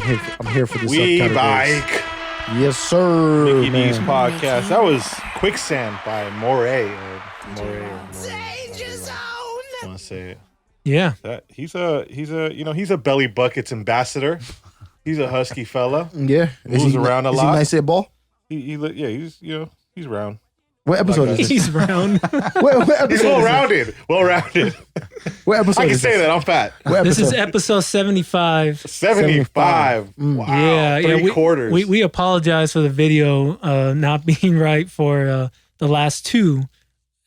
I'm here for this. We bike. Yes, sir. MikiDZ podcast. That was Quicksand by Moray. I want to say it. Yeah. He's a belly buckets ambassador. He's a husky fella. Yeah. Moves around a lot. Is he nice at ball? He's round. What episode is this? He's round. What episode He's well-rounded. What episode I can is say this? that. I'm fat. This is episode 75. 75. Wow. Yeah. Three quarters. We apologize for the video not being right for the last two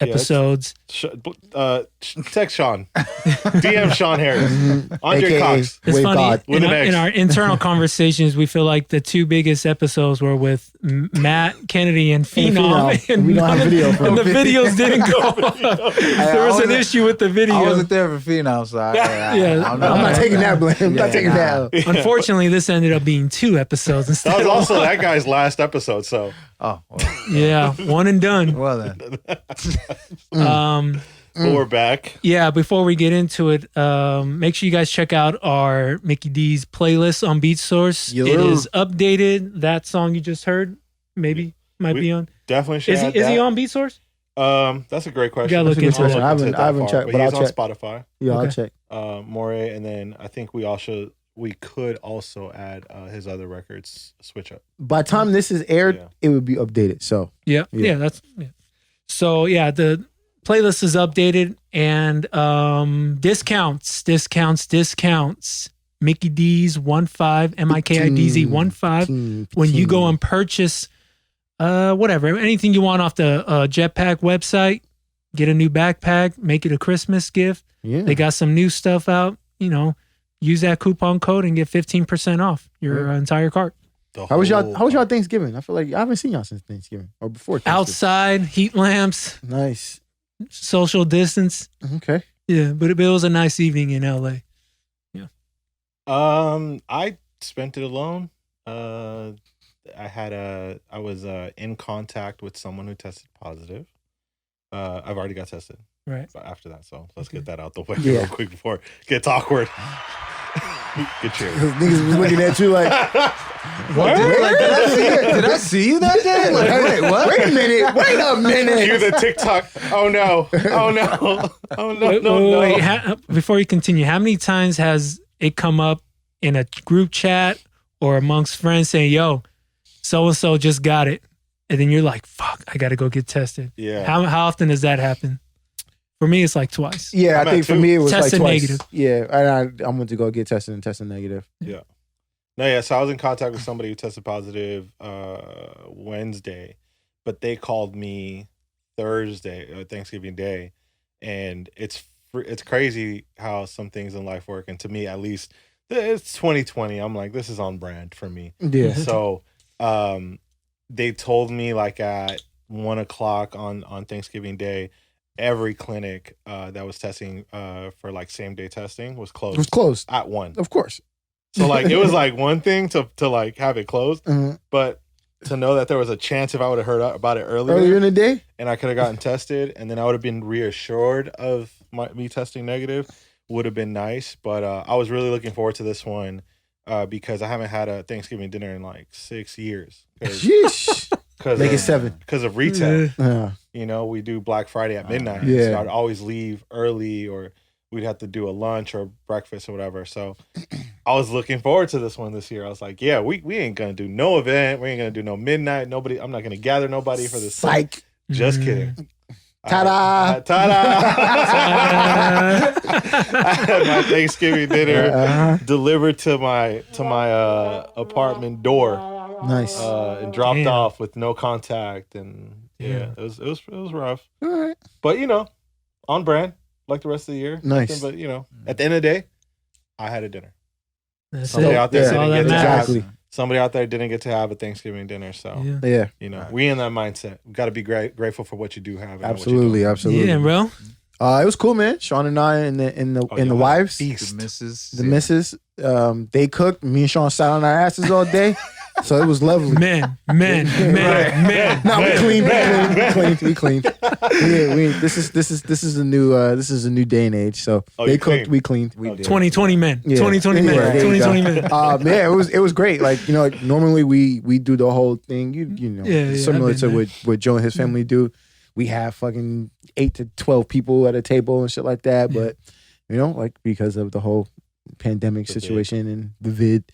episodes. Text Sean. DM Sean Harris. Andre AKA Cox. It's Wave funny. God. In our internal conversations, we feel like the two biggest episodes were with Matt Kennedy and Phenom. And we don't have video for and him. the videos didn't go. There was an issue with the video. I wasn't there for Phenom, so I'm I'm not taking that blame. I'm not taking that. Unfortunately, this ended up being two episodes instead. That was of also one. that guy's last episode, so. Oh, well, Yeah, one and done. well then. But we're back. Yeah, before we get into it, make sure you guys check out our MikiDZ playlist on BeatSource. Yeah. It is updated. That song you just heard might be on. Definitely should add Is he that. on BeatSource? That's a great question. You gotta look That's a good into question. it. I haven't checked, but he's I'll on check. Spotify. Yeah, I'll Okay. check. Moray, and then I think we could also add his other records, Switch Up. By the time this is aired, Yeah. it would be updated. So Yeah. So yeah, the playlist is updated and discounts. MikiDZ 15 MikiDZ 15. When you go and purchase whatever, anything you want off the Jetpack website, get a new backpack, make it a Christmas gift. yeah, They got some new stuff out, use that coupon code and get 15% off your entire cart. How was y'all Thanksgiving? I feel like I haven't seen y'all since Thanksgiving or before Thanksgiving. Outside, heat lamps, Nice. social distance. Okay. Yeah, but it was a nice evening in LA. I spent it alone. I was in contact with someone who tested positive. I've already got tested. Right. After that, so let's get that out the way Yeah. real quick before it gets awkward. Good cheers. Niggas was looking at you like, What? Did I see you that day? Like, wait, what? wait a minute. Cue the TikTok. Oh no. Wait, before you continue, how many times has it come up in a group chat or amongst friends saying, yo, so-and-so just got it? And then you're like, fuck, I got to go get tested. Yeah. How often does that happen? For me, it's like twice. Yeah, I'm I think at for two. me it was Tested like twice. negative. Yeah, I went to go get tested and tested negative. So I was in contact with somebody who tested positive Wednesday, but they called me Thursday, Thanksgiving Day, and it's crazy how some things in life work. And to me, at least, it's 2020. I'm like, this is on brand for me. Yeah. So they told me like at 1:00 on Thanksgiving Day, every clinic that was testing for like same day testing was closed. It was closed. At 1. Of course. So like it was like one thing to like have it closed, Mhm. but to know that there was a chance if I would have heard about it Earlier in the day? and I could have gotten tested, and then I would have been reassured of me testing negative, would have been nice. But I was really looking forward to this one because I haven't had a Thanksgiving dinner in like 6 years. Sheesh. Make it 7. Because of retail. Yeah. We do Black Friday at midnight. Yeah. So I'd always leave early, or we'd have to do a lunch or breakfast or whatever. So I was looking forward to this one this year. I was like, yeah, we ain't going to do no event. We ain't going to do no midnight. I'm not going to gather nobody for this. Psych. Just kidding. Ta-da. I had my Thanksgiving dinner delivered to my apartment door. Nice. And dropped Damn. off with no contact, and Yeah. it was rough. All right. But on brand like the rest of the year. Nice. But at the end of the day, I had a dinner. That's Somebody it. out there That's didn't all that get to matters. have. Exactly. Somebody out there didn't get to have a Thanksgiving dinner. So Yeah. Yeah. we in that mindset. We got to be grateful for what you do have. And Absolutely. Yeah, bro. It was cool, man. Sean and I and the wives, The missus. the missus, they cooked. Me and Sean sat on our asses all day. So it was lovely. Men. No, we cleaned. This is a new day and age. So they cooked, we cleaned. We did. 2020 men. Yeah. 2020 men. Yeah, there you 2020 men. Yeah, it was great. Like like normally we do the whole thing. Similar I've to been what Joe and his family do. We have fucking 8 to 12 people at a table and shit like that. But like because of the whole pandemic situation and the vid.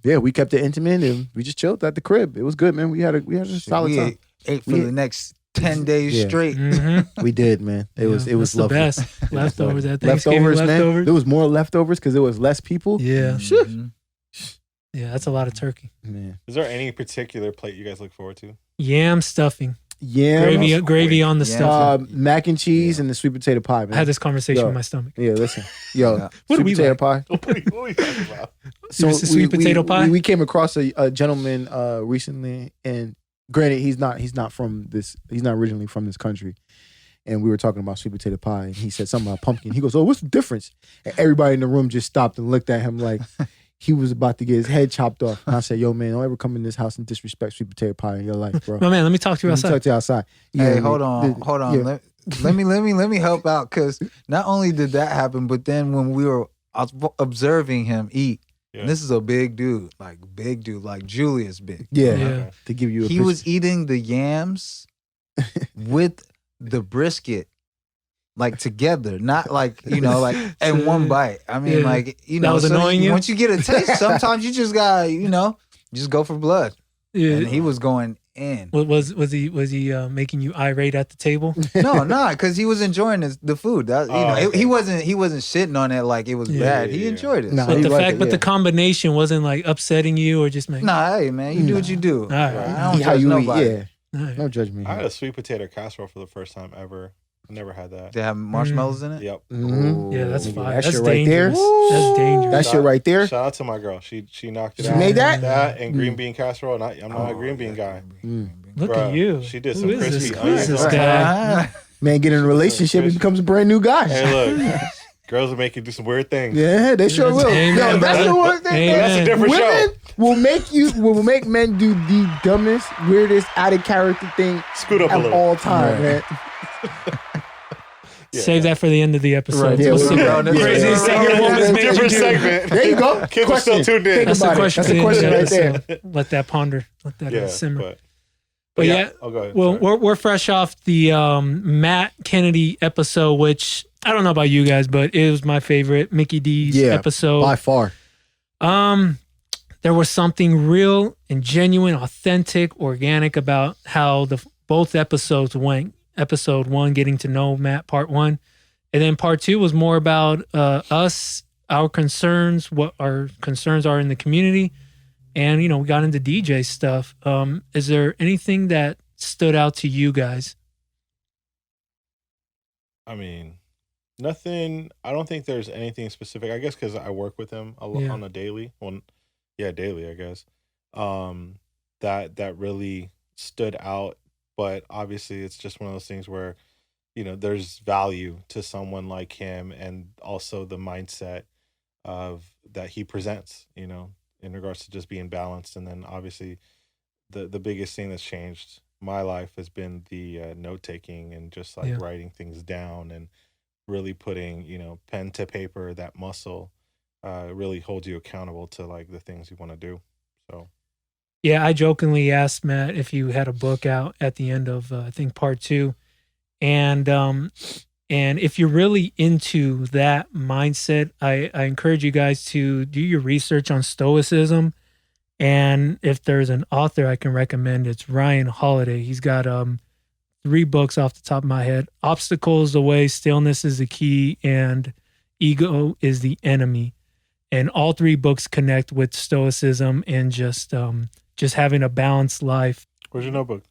We kept it intimate and we just chilled at the crib. It was good, man. We had a solid time. Ate for the next 10 days straight. Mm-hmm. We did, man. It was lovely. The best. Leftovers at Thanksgiving. Leftovers, man. There was more leftovers because there was less people. Yeah. Mm-hmm. Yeah, that's a lot of turkey. Man. Is there any particular plate you guys look forward to? Yam stuffing. Yeah. Gravy on the stuffing. Mac and cheese and the sweet potato pie, man. I had this conversation with my stomach. Yeah, listen. What sweet do we potato like? pie. What are we talking about? So Just a sweet potato pie? We came across a gentleman recently, and granted, he's not originally from this country. And we were talking about sweet potato pie, and he said something about pumpkin. He goes, "Oh, what's the difference?" And everybody in the room just stopped and looked at him like he was about to get his head chopped off. And I said, "Yo, man, don't ever come in this house and disrespect sweet potato pie in your life, bro." My man, let me talk to you Let me outside. talk to you outside. Hey, hold on. Yeah. Let me help out, because not only did that happen, but then when I was observing him eat, and this is a big dude, like Julius big. Yeah. To give you He was eating the yams with the brisket, like together, not like, in one bite. I mean, that was annoying you? Once you get a taste, sometimes you just gotta, just go for blood. Yeah. And he was going in. Was he making you irate at the table? No, because he was enjoying the food. He wasn't shitting on it like it was bad. He enjoyed it. Nah, But he the combination wasn't like upsetting you or just making. Nah, hey man, you do what you do. All right. I don't how judge you nobody. eat. Yeah. All right. Don't judge me. I had a sweet potato casserole for the first time ever. I never had that. They have marshmallows in it. Yep. Mm-hmm. Yeah, that's fine. That That's shit right there. dangerous. That's dangerous. That shit right there. Shout out to my girl. She knocked it She out. made that? That and green bean casserole. And I'm not a green bean guy. Look Bruh, at you. she did Who some is crispy this? Who is onions this on guy? Man, get in a relationship, he becomes a brand new guy. Hey, look. Girls will make you do some weird things. Yeah, they sure will. Amen, Yo, that's brother. the one thing. Amen. That's a different show. Women will make men do the dumbest, weirdest, out of character thing Scoot up a of little. all time, man. Yeah. Save that for the end of the episode. Right, yeah, We'll see we're what around crazy this. thing your woman's made you Different do. segment. There you go. Kids are still tuned in. Think That's the about it. question. That's the question right there. Let that ponder. Let that simmer. But yeah, oh, go ahead. well, Sorry. we're fresh off the Matt Kennedy episode, which I don't know about you guys, but it was my favorite MikiDZ episode. By far. There was something real and genuine, authentic, organic about how both episodes went. Episode 1, getting to know Matt, part 1. And then part 2 was more about us, our concerns, what our concerns are in the community. And, we got into DJ stuff. Is there anything that stood out to you guys? I mean, nothing. I don't think there's anything specific. I guess because I work with him on a daily. Well, daily, I guess. That really stood out. But obviously, it's just one of those things where, there's value to someone like him, and also the mindset of that he presents. In regards to just being balanced. And then obviously the biggest thing that's changed my life has been the note taking and just like writing things down and really putting, pen to paper, that muscle really holds you accountable to like the things you want to do. So. Yeah, I jokingly asked Matt if you had a book out at the end of, I think, part 2. And if you're really into that mindset, I encourage you guys to do your research on Stoicism. And if there's an author I can recommend, it's Ryan Holiday. He's got 3 books off the top of my head. Obstacle is the way, Stillness is the key, and Ego is the enemy. And all 3 books connect with Stoicism and just having a balanced life. Where's your notebook?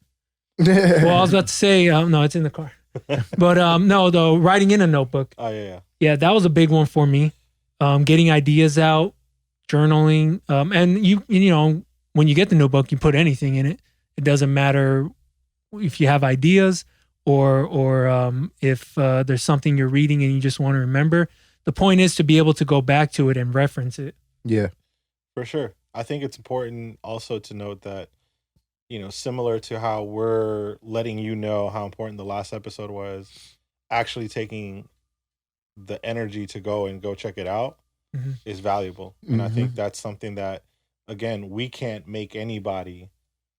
Well, I was about to say, no, it's in the car. But no, though, writing in a notebook. Oh, yeah. Yeah, that was a big one for me. Getting ideas out, journaling. And you when you get the notebook, you put anything in it. It doesn't matter if you have ideas or if there's something you're reading and you just want to remember. The point is to be able to go back to it and reference it. Yeah. For sure. I think it's important also to note that, you know, similar to how we're letting you know how important the last episode was, actually taking the energy to go check it out is valuable. And I think that's something that, again, we can't make anybody,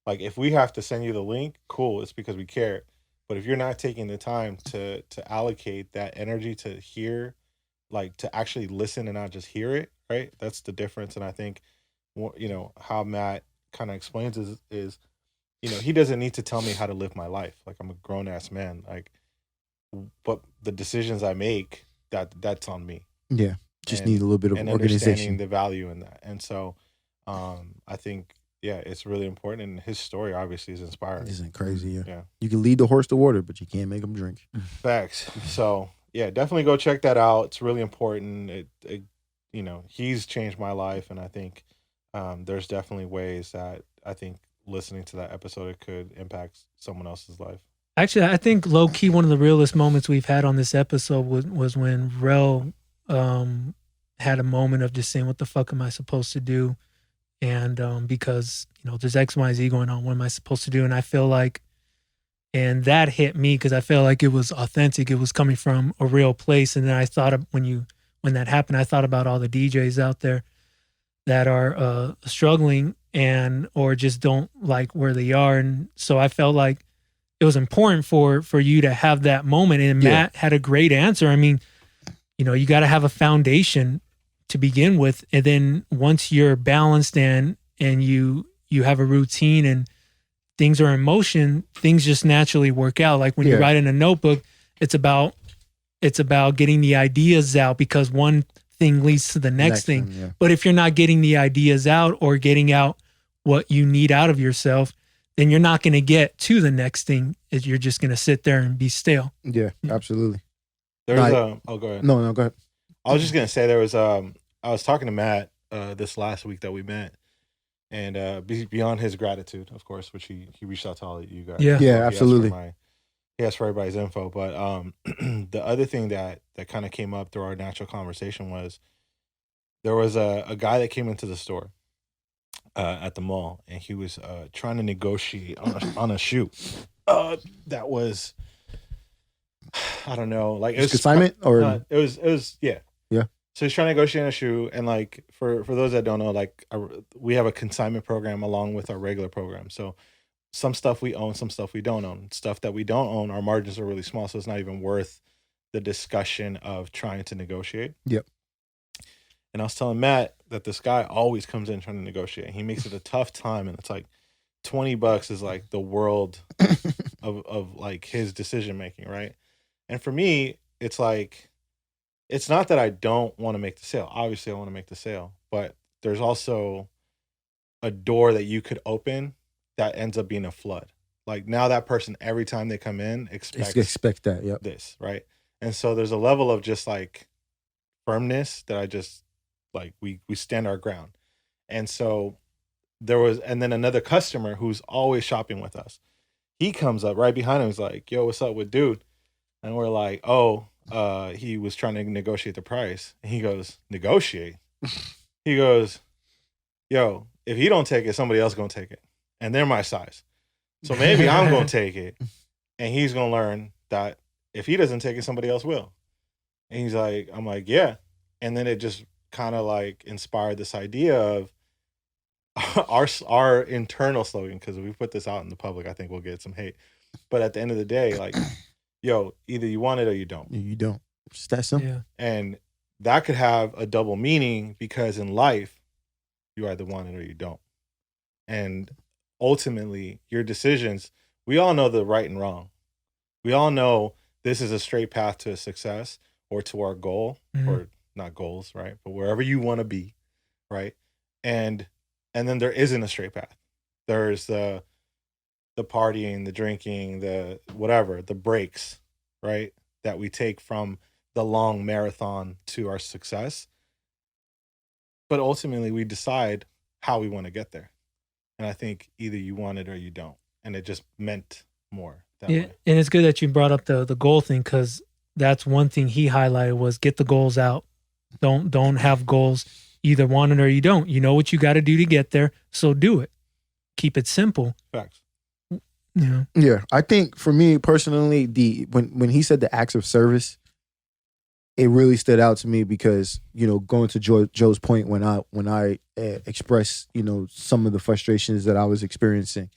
like, if we have to send you the link, cool, it's because we care. But if you're not taking the time to allocate that energy to hear, like, to actually listen and not just hear it, right? That's the difference. And I think, you know, how Matt kind of explains is, you know, he doesn't need to tell me how to live my life. Like, I'm a grown ass man. Like, but the decisions I make, that's on me. Yeah, just need a little bit of organization, understanding the value in that. And so, I think, yeah, it's really important. And his story obviously is inspiring. Isn't crazy? Yeah, you can lead the horse to water, but you can't make him drink. Facts. So yeah, definitely go check that out. It's really important. It you know, he's changed my life, and I think there's definitely ways that I think listening to that episode, it could impact someone else's life. Actually, I think low key one of the realest moments we've had on this episode was when Rell had a moment of just saying, "What the fuck am I supposed to do?" And because, you know, there's X, Y, Z going on. What am I supposed to do? And I feel like, and that hit me because I felt like it was authentic. It was coming from a real place. And then I thought of, when that happened, I thought about all the DJs out there that are struggling or just don't like where they are. And so I felt like it was important for you to have that moment. And Matt had a great answer. I mean, you know, you got to have a foundation to begin with, and then once you're balanced and you have a routine and things are in motion, things just naturally work out. Like when you write in a notebook, it's about getting the ideas out, because one thing leads to the next thing. But if you're not getting the ideas out or getting out what you need out of yourself, then you're not going to get to the next thing. You're just going to sit there and be stale. Yeah, absolutely. There's go ahead. No, go ahead. I was just gonna say there was I was talking to Matt this last week that we met, and beyond his gratitude, of course, which he reached out to all of you guys. Yeah, absolutely. He asked for everybody's info, but the other thing that kind of came up through our natural conversation was there was a guy that came into the store at the mall, and he was trying to negotiate on a shoe that was, I don't know, like it was consignment or it was yeah. So he's trying to negotiate on a shoe, and like for those that don't know, like we have a consignment program along with our regular program. So some stuff we own, some stuff we don't own. Stuff that we don't own, our margins are really small, so it's not even worth the discussion of trying to negotiate. Yep. And I was telling Matt that this guy always comes in trying to negotiate. He makes it a tough time, and it's like $20 is like the world of like his decision making, right? And for me, it's like, it's not that I don't want to make the sale. Obviously, I want to make the sale, but there's also a door that you could open that ends up being a flood. Like now that person, every time they come in, expect that, yep. This, right? And so there's a level of just like firmness that I just like, we stand our ground. And so and then another customer who's always shopping with us, he comes up right behind him. He's like, "Yo, what's up with dude?" And we're like, "Oh, he was trying to negotiate the price." And he goes, "Negotiate?" He goes, "Yo, if he don't take it, somebody else gonna take it. And they're my size. So maybe I'm gonna take it. And he's gonna learn that if he doesn't take it, somebody else will." And he's like, I'm like, "Yeah." And then it just kind of like inspired this idea of our internal slogan, because if we put this out in the public, I think we'll get some hate. But at the end of the day, like, yo, either you want it or you don't. You don't. Just that simple. Yeah. And that could have a double meaning, because in life, you either want it or you don't. And ultimately, your decisions, we all know the right and wrong. We all know this is a straight path to success or to our goal, or not goals, right? But wherever you want to be, right? And then there isn't a straight path. There's the partying, the drinking, the whatever, the breaks, right? That we take from the long marathon to our success. But ultimately, we decide how we want to get there. And I think either you want it or you don't. And it just meant more that way. And it's good that you brought up the goal thing, because that's one thing he highlighted was get the goals out. Don't have goals. You either want it or you don't. You know what you got to do to get there, so do it. Keep it simple. Facts. Yeah. Yeah, I think for me personally, when he said the acts of service, it really stood out to me because, you know, going to Joe's point when I expressed, you know, some of the frustrations that I was experiencing,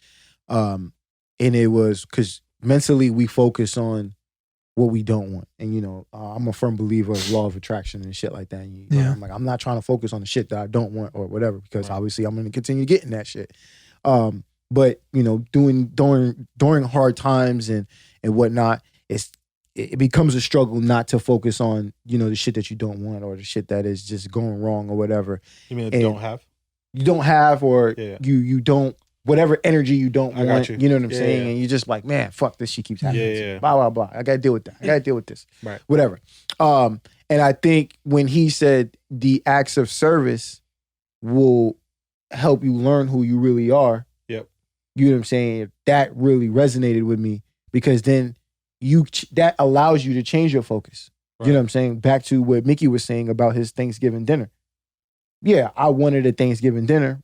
and it was because mentally we focus on what we don't want, and you know, I'm a firm believer of law of attraction and shit like that. And I'm like, I'm not trying to focus on the shit that I don't want or whatever, because obviously I'm going to continue getting that shit. But you know, during hard times and whatnot, it becomes a struggle not to focus on, you know, the shit that you don't want or the shit that is just going wrong or whatever. You mean you don't have? You don't have, or you don't, whatever energy you don't want. You know what I'm saying? Yeah. And you're just like, man, fuck this shit keeps happening. Yeah. Blah blah blah. I gotta deal with that. I gotta deal with this. Right. Whatever. And I think when he said the acts of service will help you learn who you really are. You know what I'm saying? That really resonated with me, because then that allows you to change your focus. Right. You know what I'm saying? Back to what Miki was saying about his Thanksgiving dinner. Yeah, I wanted a Thanksgiving dinner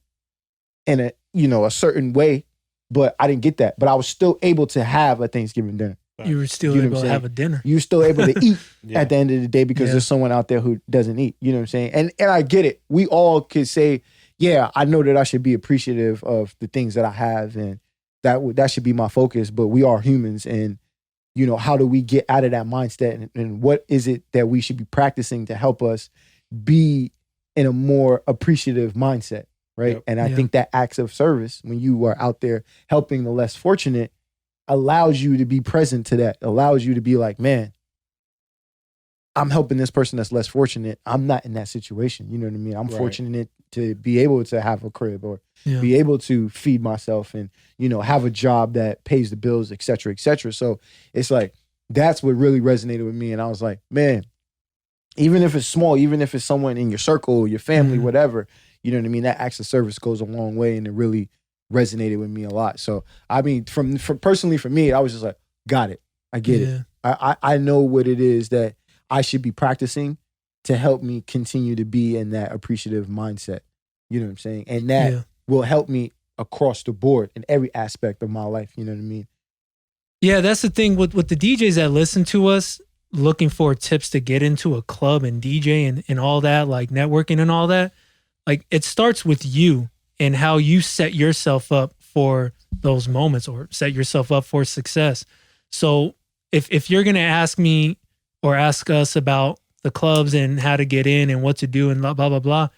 in a certain way, but I didn't get that. But I was still able to have a Thanksgiving dinner. You were still able to have a dinner. You were still able to eat at the end of the day, because there's someone out there who doesn't eat. You know what I'm saying? And I get it. We all could say, yeah, I know that I should be appreciative of the things that I have, and that should be my focus. But we are humans, and you know, how do we get out of that mindset, and what is it that we should be practicing to help us be in a more appreciative mindset, right? Yep. And I think that acts of service, when you are out there helping the less fortunate, allows you to be present to that, allows you to be like, man, I'm helping this person that's less fortunate. I'm not in that situation. You know what I mean? I'm fortunate to be able to have a crib, or be able to feed myself, and, you know, have a job that pays the bills, et cetera, et cetera. So it's like, that's what really resonated with me. And I was like, man, even if it's small, even if it's someone in your circle, your family, whatever, you know what I mean? That acts of service goes a long way, and it really resonated with me a lot. So, I mean, from personally for me, I was just like, got it. I get it. I know what it is that I should be practicing to help me continue to be in that appreciative mindset. You know what I'm saying? And that will help me across the board in every aspect of my life. You know what I mean? Yeah, that's the thing with the DJs that listen to us, looking for tips to get into a club and DJ and all that, like networking and all that. Like, it starts with you and how you set yourself up for those moments, or set yourself up for success. So if you're going to ask me or ask us about the clubs and how to get in and what to do and blah, blah, blah, blah,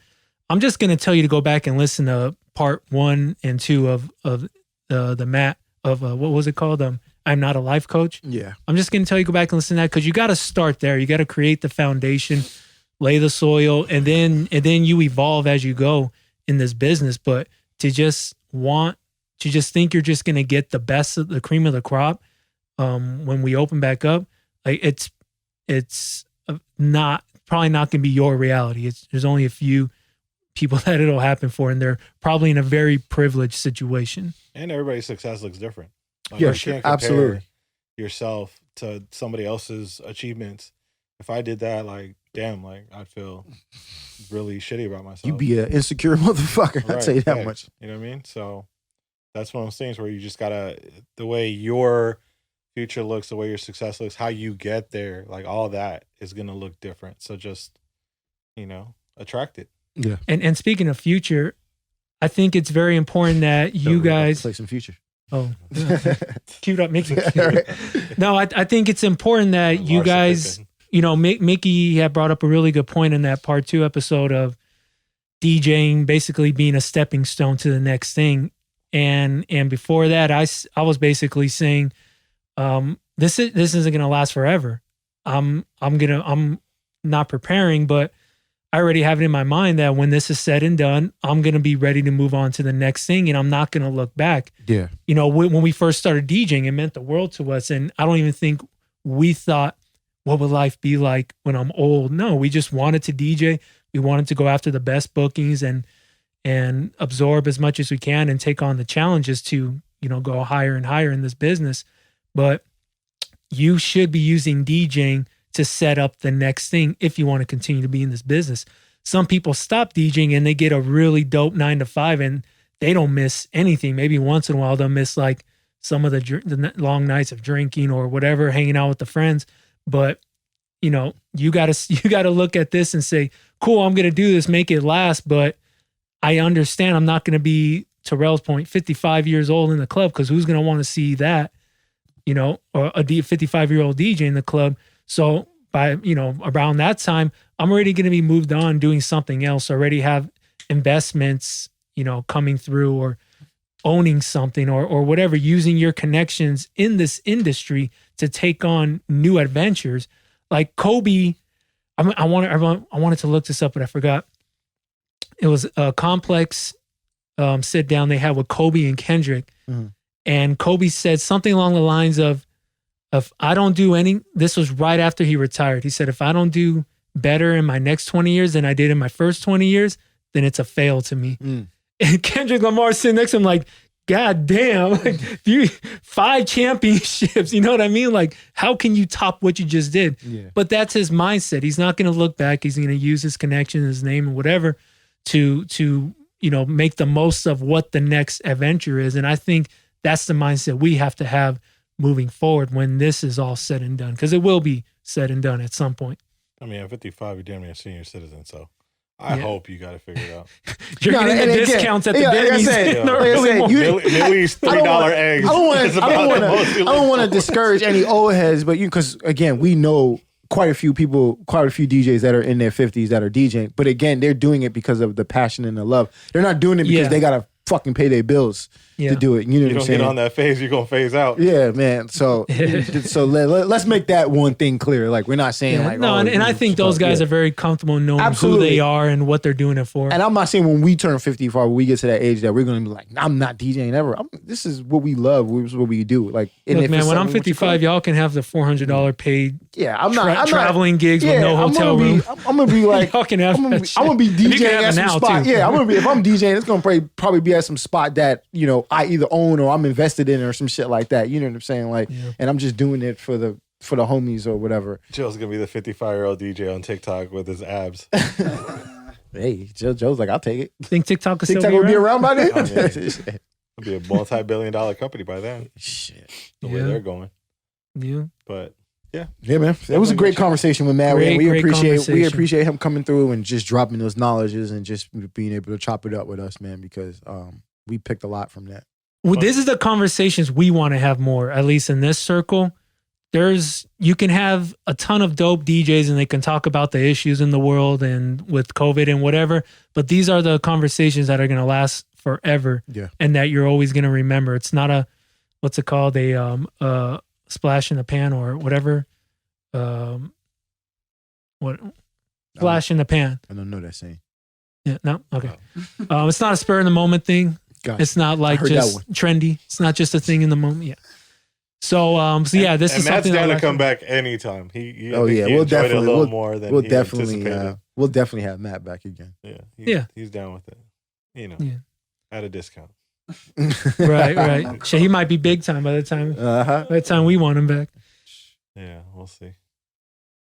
I'm just going to tell you to go back and listen to part 1 and 2 of the mat of what was it called? I'm Not a Life Coach. Yeah. I'm just going to tell you, go back and listen to that, because you got to start there. You got to create the foundation, lay the soil, and then you evolve as you go in this business. But to just think you're just going to get the best of the cream of the crop when we open back up, like it's not probably not going to be your reality. There's only a few people that it'll happen for, and they're probably in a very privileged situation. And everybody's success looks different. Like, yeah, you can't compare absolutely. yourself to somebody else's achievements. If I did that, like, damn, like, I'd feel really shitty about myself. You'd be an insecure motherfucker. I'll tell you that much. You know what I mean? So that's one of those things where you just gotta, the way your future looks, the way your success looks, how you get there, like, all that is gonna look different. So just, you know, attract it. Yeah. And speaking of future, I think it's very important that you guys play some future. Oh, queued up Miki. No, I think it's important that you guys, you know, Miki had brought up a really good point in that part 2 episode of DJing basically being a stepping stone to the next thing. And before that, I was basically saying, this isn't going to last forever. I'm not preparing, but I already have it in my mind that when this is said and done, I'm going to be ready to move on to the next thing, and I'm not going to look back. Yeah. You know, when we first started DJing, it meant the world to us. And I don't even think we thought, what would life be like when I'm old? No, we just wanted to DJ. We wanted to go after the best bookings and absorb as much as we can and take on the challenges to, you know, go higher and higher in this business. But you should be using DJing to set up the next thing if you want to continue to be in this business. some people stop DJing and they get a really dope 9 to 5 and they don't miss anything. Maybe once in a while they'll miss like some of the long nights of drinking or whatever, hanging out with the friends. But you know, you gotta look at this and say, cool, I'm gonna do this, make it last. But I understand I'm not gonna be, to Rell's point, 55 years old in the club, because who's gonna want to see that, you know, or a 55-year-old DJ in the club. So by, you know, around that time, I'm already gonna be moved on doing something else, already have investments, you know, coming through, or owning something, or whatever, using your connections in this industry to take on new adventures. Like Kobe, I wanted to look this up, but I forgot. It was a Complex sit down they had with Kobe and Kendrick. Mm-hmm. And Kobe said something along the lines of, if I don't do any, this was right after he retired. He said, if I don't do better in my next 20 years than I did in my first 20 years, then it's a fail to me. Mm. And Kendrick Lamar sitting next to him like, God damn, like, 5 championships, you know what I mean? Like, how can you top what you just did? Yeah. But that's his mindset. He's not going to look back. He's going to use his connection, his name, and whatever to you know, make the most of what the next adventure is. And I think that's the mindset we have to have moving forward when this is all said and done, because it will be said and done at some point. I mean, at 55, you're damn near a senior citizen, so I hope you got to figure it out. You're getting the discounts at the Denny's. Middle East $3 eggs. I don't want to discourage any old heads, but because again, we know quite a few people, quite a few DJs that are in their 50s that are DJing. But again, they're doing it because of the passion and the love. They're not doing it because they gotta fucking pay their bills to do it. You know what I'm saying? You don't get on that phase, you're gonna phase out. Yeah, man. So let's make that one thing clear. Like, we're not saying like no, and I think those guys are very comfortable knowing who they are and what they're doing it for. And I'm not saying when we turn 55, when we get to that age, that we're gonna be like, I'm not DJing ever. This is what we love. This is what we do. Like, look, man, when I'm 55, y'all can have the $400 paid. Yeah, I'm not traveling gigs with no hotel room. I'm gonna be like, y'all can have. I'm gonna be DJing at some spot. Too. Yeah, I'm gonna be. If I'm DJing, it's gonna probably be at some spot that, you know, I either own or I'm invested in or some shit like that. You know what I'm saying? Like, and I'm just doing it for the homies or whatever. Joe's gonna be the 55-year-old DJ on TikTok with his abs. Hey, Joe's like, I'll take it. Think TikTok will be around by then? It'll be a multi-billion-dollar company by then. Shit, the way they're going. Yeah, but yeah, man. It was a great conversation with Matt. We appreciate him coming through and just dropping those knowledges and just being able to chop it up with us, man. Because we picked a lot from that. Well, this is the conversations we want to have more, at least in this circle. You can have a ton of dope DJs and they can talk about the issues in the world and with COVID and whatever, but these are the conversations that are going to last forever. Yeah. And that you're always going to remember. It's not a, what's it called? A splash in the pan or whatever. Flash in the pan. I don't know that saying. Yeah, no? Okay. It's not a spur in the moment thing. Gotcha. It's not like just trendy. It's not just a thing in the moment. Yeah. So yeah, this is something Matt's down to come back anytime. We'll definitely have Matt back again. Yeah, he's down with it. You know, at a discount. right. So he might be big time by the time we want him back. Yeah, we'll see.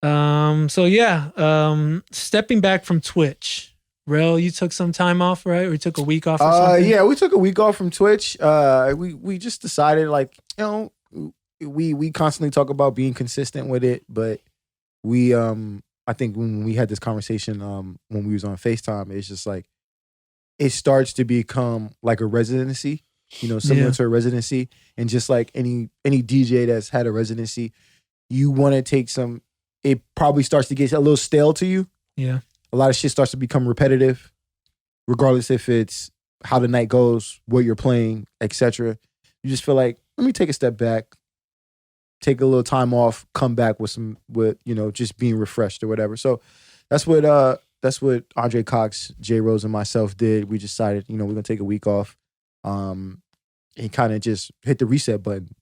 So yeah, stepping back from Twitch. Rell, you took some time off, right? We took a week off or something? Yeah, we took a week off from Twitch. We just decided, like, you know, we constantly talk about being consistent with it, but we I think when we had this conversation when we was on FaceTime, it's just like it starts to become like a residency, you know, similar to a residency. And just like any DJ that's had a residency, you want to take it probably starts to get a little stale to you. Yeah. A lot of shit starts to become repetitive, regardless if it's how the night goes, what you're playing, etc. You just feel like, let me take a step back, take a little time off, come back with you know, just being refreshed or whatever. So that's what Andre Cox, J Rose, and myself did. We decided, you know, we're gonna take a week off, and kind of just hit the reset button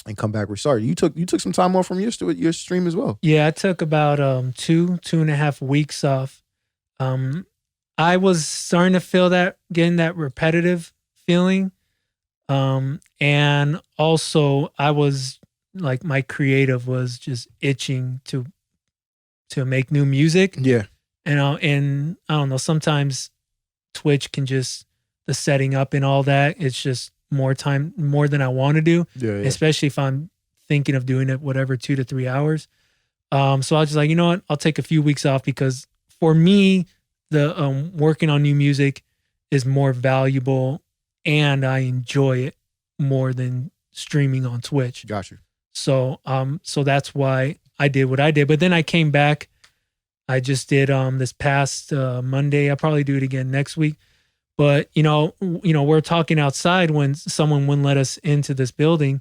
and come back. We're sorry. You took some time off from your stream as well. Yeah, I took about 2.5 weeks off. I was starting to feel getting that repetitive feeling. And also I was like, my creative was just itching to make new music. Yeah. And I don't know, sometimes Twitch can just, the setting up and all that, it's just more time, more than I want to do, especially if I'm thinking of doing it, whatever, 2 to 3 hours. So I was just like, you know what, I'll take a few weeks off, because for me, the working on new music is more valuable and I enjoy it more than streaming on Twitch. Gotcha. So that's why I did what I did. But then I came back. I just did this past Monday. I'll probably do it again next week. But you know, we're talking outside when someone wouldn't let us into this building.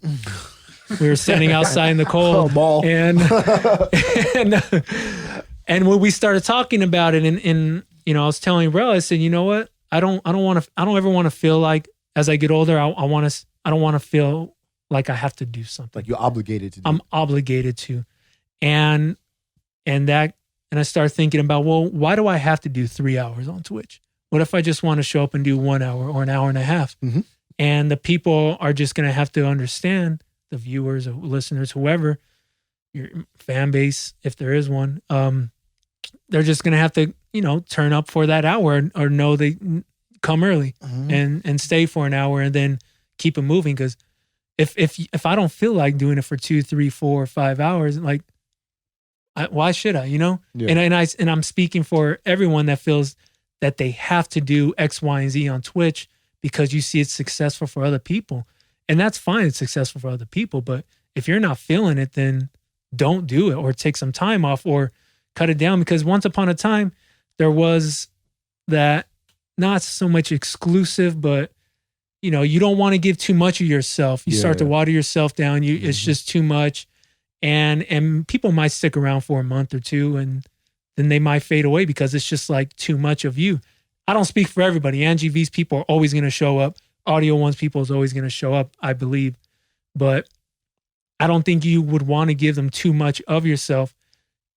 We were standing outside in the cold, and when we started talking about it, and you know, I was telling Rell, I said, you know what, I don't ever want to feel like as I get older, I don't want to feel like I have to do something. Like you're obligated to do. I'm obligated to. And I started thinking about, well, why do I have to do 3 hours on Twitch? What if I just want to show up and do 1 hour or an hour and a half? Mm-hmm. And the people are just going to have to understand, the viewers or listeners, whoever, your fan base, if there is one, they're just going to have to, you know, turn up for that hour or know they come early and stay for an hour and then keep it moving. Because if I don't feel like doing it for 2, 3, 4, 5 hours, like, why should I, you know? Yeah. And I'm speaking for everyone that feels that they have to do X, Y, and Z on Twitch because you see it's successful for other people. And that's fine, it's successful for other people. But if you're not feeling it, then don't do it, or take some time off or cut it down. Because once upon a time, there was that, not so much exclusive, but you know, you don't want to give too much of yourself. You start to water yourself down. It's just too much. And people might stick around for a month or two, and then they might fade away because it's just like too much of you. I don't speak for everybody. Angie V's people are always going to show up. Audio One's people is always going to show up, I believe. But I don't think you would want to give them too much of yourself.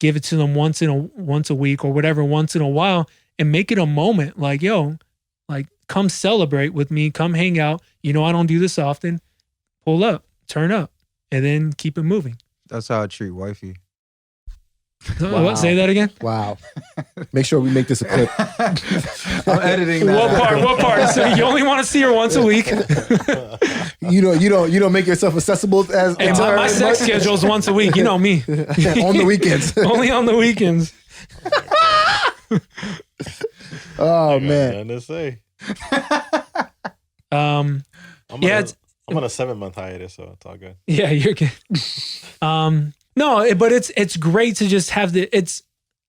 Give it to them once a week or whatever, once in a while, and make it a moment. Like, yo, like, come celebrate with me. Come hang out. You know, I don't do this often. Pull up, turn up, and then keep it moving. That's how I treat wifey. Wow. What? Say that again? Wow. Make sure we make this a clip. I'm editing that. What part? So you only want to see her once a week? You don't make yourself accessible as Hey, my sex schedule is once a week. You know me. on the weekends. Only on the weekends. Oh man. Nothing to say. I'm on a 7-month hiatus, so it's all good. Yeah, you're good. No, but it's great to just have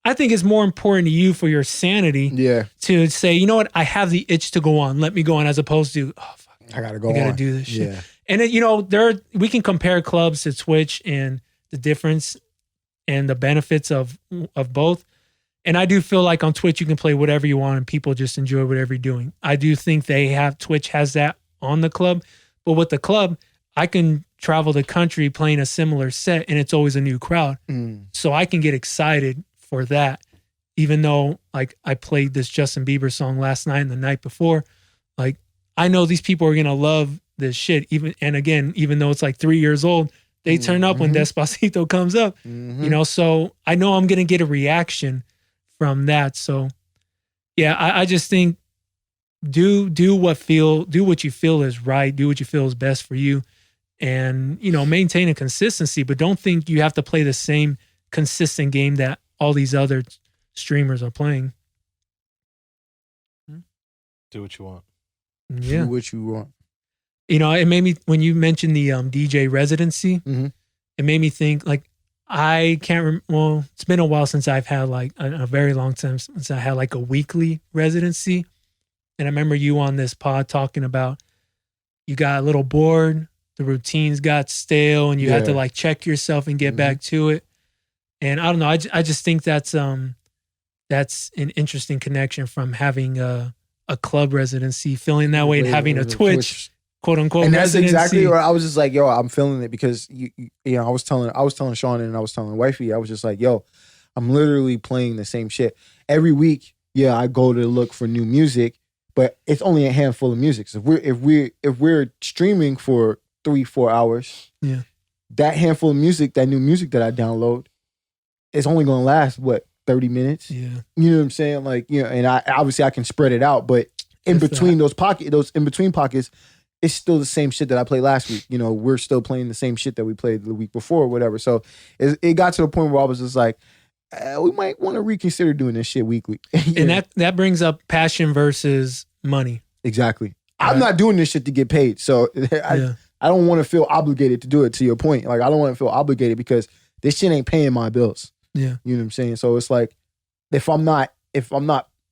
I think it's more important to you for your sanity. Yeah. To say, you know what, I have the itch to go on. Let me go on, as opposed to, oh fuck, I gotta go. I gotta on. do this shit. Yeah. And you know, we can compare clubs to Twitch and the difference and the benefits of both. And I do feel like on Twitch you can play whatever you want and people just enjoy whatever you're doing. I do think Twitch has that on the club, but with the club, I can travel the country playing a similar set and it's always a new crowd. So I can get excited for that. Even though like I played this Justin Bieber song last night and the night before, like I know these people are going to love this shit. Even though it's like 3 years old, they turn up when Despacito comes up, you know? So I know I'm going to get a reaction from that. So yeah, I just think do what you feel is right. Do what you feel is best for you. And, you know, maintain a consistency, but don't think you have to play the same consistent game that all these other streamers are playing. Do what you want. Yeah. Do what you want. You know, it made me, when you mentioned the DJ residency, it made me think like, I can't well, it's been a while since I've had like a very long time since I had like a weekly residency. And I remember you on this pod talking about you got a little bored, the routines got stale, and you had to like check yourself and get back to it. And I don't know, I just think that's an interesting connection from having a club residency, feeling that way, and having a Twitch quote unquote and that's residency. exactly where I was just like, yo, I'm feeling it because you know, I was telling Sean and I was telling wifey, I was just like, yo, I'm literally playing the same shit every week. Yeah, I go to look for new music, but it's only a handful of music. So if we're streaming for 3-4 hours, yeah, that handful of music, that new music that I download, it's only gonna last 30 minutes. Yeah. You know what I'm saying? Like, you know, and I obviously I can spread it out, but in between those in between pockets, it's still the same shit that I played last week. You know, we're still playing the same shit that we played the week before or whatever. So it got to the point where I was just like, we might want to reconsider doing this shit weekly. And that brings up passion versus money. Exactly. Right. I'm not doing this shit to get paid. So I don't want to feel obligated to do it, to your point. Like, I don't want to feel obligated because this shit ain't paying my bills. Yeah. You know what I'm saying? So it's like, if I'm not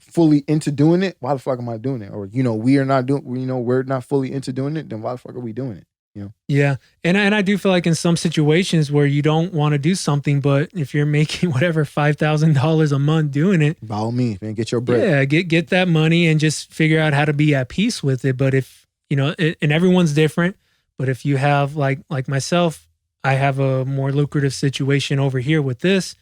fully into doing it, why the fuck am I doing it? Or, you know, we're not fully into doing it, then why the fuck are we doing it? You know? Yeah. And I do feel like in some situations where you don't want to do something, but if you're making whatever $5,000 a month doing it, by all means, man, get your bread. Yeah, get that money and just figure out how to be at peace with it. But if, you know, and everyone's different, but if you have like myself, I have a more lucrative situation over here with this,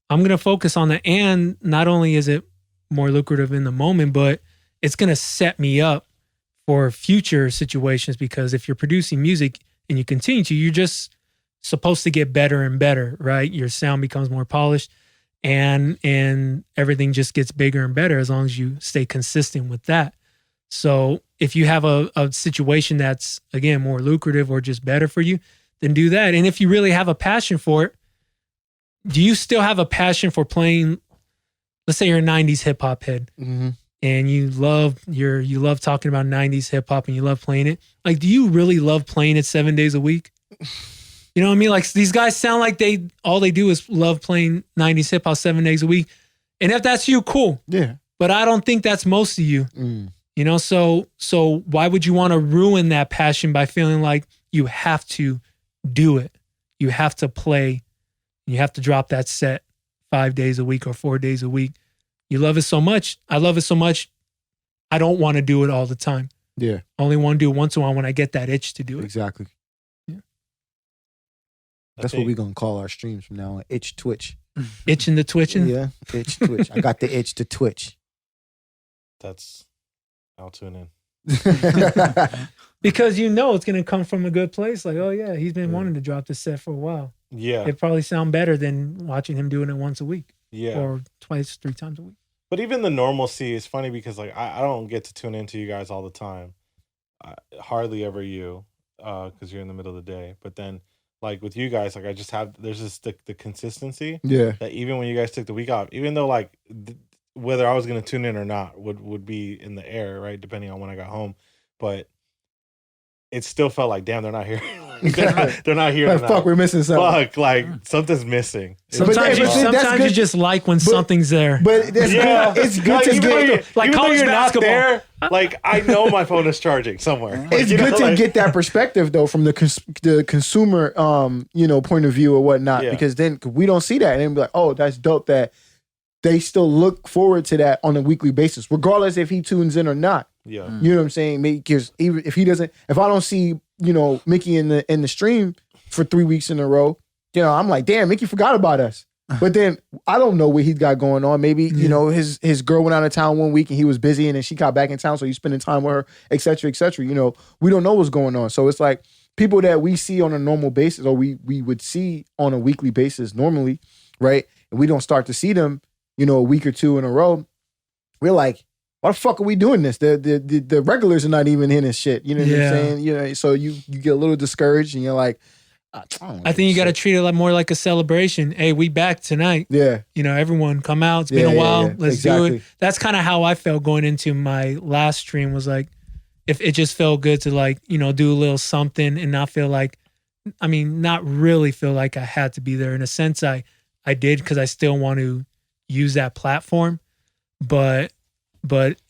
I'm going to focus on that. And not only is it more lucrative in the moment, but it's going to set me up for future situations, because if you're producing music and you continue to, you're just supposed to get better and better, right? Your sound becomes more polished and everything just gets bigger and better as long as you stay consistent with that. So if you have a situation that's, again, more lucrative or just better for you, then do that. And if you really have a passion for it, do you still have a passion for playing? Let's say you're a 90s hip hop head. Mm-hmm. And you love talking about 90s hip hop and you love playing it. Like, do you really love playing it 7 days a week? You know what I mean? Like, these guys sound like all they do is love playing 90s hip hop 7 days a week. And if that's you, cool. Yeah. But I don't think that's most of you. You know, so why would you want to ruin that passion by feeling like you have to do it? You have to play. You have to drop that set 5 days a week or 4 days a week. You love it so much. I love it so much. I don't want to do it all the time. Yeah. I only want to do it once in a while when I get that itch to do it. Exactly. Yeah. That's what we're going to call our streams from now on. Itch Twitch. Itching the twitching? Yeah. Itch Twitch. I got the itch to twitch. I'll tune in. Because you know it's going to come from a good place. Like, oh yeah, he's been wanting to drop this set for a while. Yeah. It'd probably sound better than watching him doing it once a week. Yeah. Or twice, 3 times a week. But even the normalcy is funny because, like, I don't get to tune into you guys all the time. Hardly ever you, because you're in the middle of the day. But then, like, with you guys, like, I just have, there's just the consistency. Yeah. That even when you guys took the week off, even though, like, whether I was going to tune in or not would be in the air, right? Depending on when I got home. But it still felt like, damn, they're not here. they're not here. Like, fuck, we're missing something. Fuck, like, something's missing. Sometimes you just like when something's there. But it's good to get, like, college basketball. Not there, like, I know my phone is charging somewhere. It's good to get that perspective though from the consumer point of view or whatnot, because then we don't see that and then be like, oh, that's dope that they still look forward to that on a weekly basis, regardless if he tunes in or not. Yeah. You know what I'm saying? Because even if he doesn't, if I don't see, Miki in the stream for 3 weeks in a row, I'm like, damn, Miki forgot about us. But then I don't know what he's got going on. Maybe, his girl went out of town 1 week and he was busy and then she got back in town. So he's spending time with her, et cetera, et cetera. We don't know what's going on. So it's like people that we see on a normal basis or we would see on a weekly basis normally, right? And we don't start to see them, a week or two in a row. We're like, why the fuck are we doing this? The regulars are not even in this shit. You know what I'm saying? So you get a little discouraged and you're like, I think you got to treat it like more like a celebration. Hey, we back tonight. Yeah. Everyone come out. It's been a while. Let's do it. That's kind of how I felt going into my last stream, was like, if it just felt good to, like, do a little something and not feel like, not really feel like I had to be there. In a sense, I did, because I still want to use that platform, but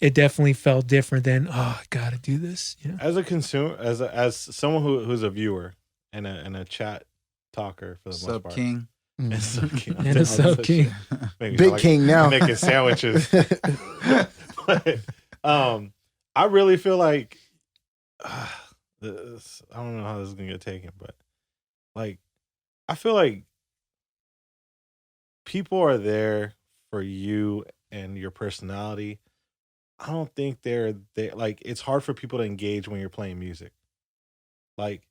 it definitely felt different than, oh, I gotta do this. As a consumer, as someone who's a viewer and a chat talker for the most part. King. And a sub king. Big king now. Making sandwiches. But, I really feel like I don't know how this is gonna get taken, but, like, I feel like people are there for you and your personality. I don't think they're like, it's hard for people to engage when you're playing music. Like,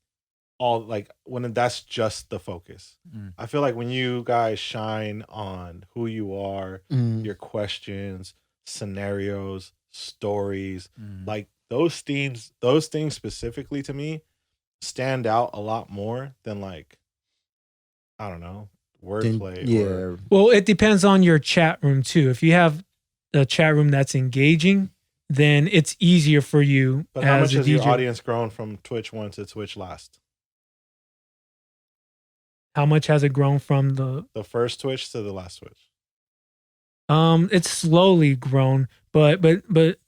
all like when that's just the focus. Mm. I feel like when you guys shine on who you are, your questions, scenarios, stories, like those things specifically to me stand out a lot more than like, I don't know, wordplay. Yeah. Well, it depends on your chat room too. If you have a chat room that's engaging, then it's easier for you. But as how much a has DJ. your audience grown from Twitch 1 to Twitch last? How much has it grown from the first Twitch to the last Twitch? It's slowly grown, but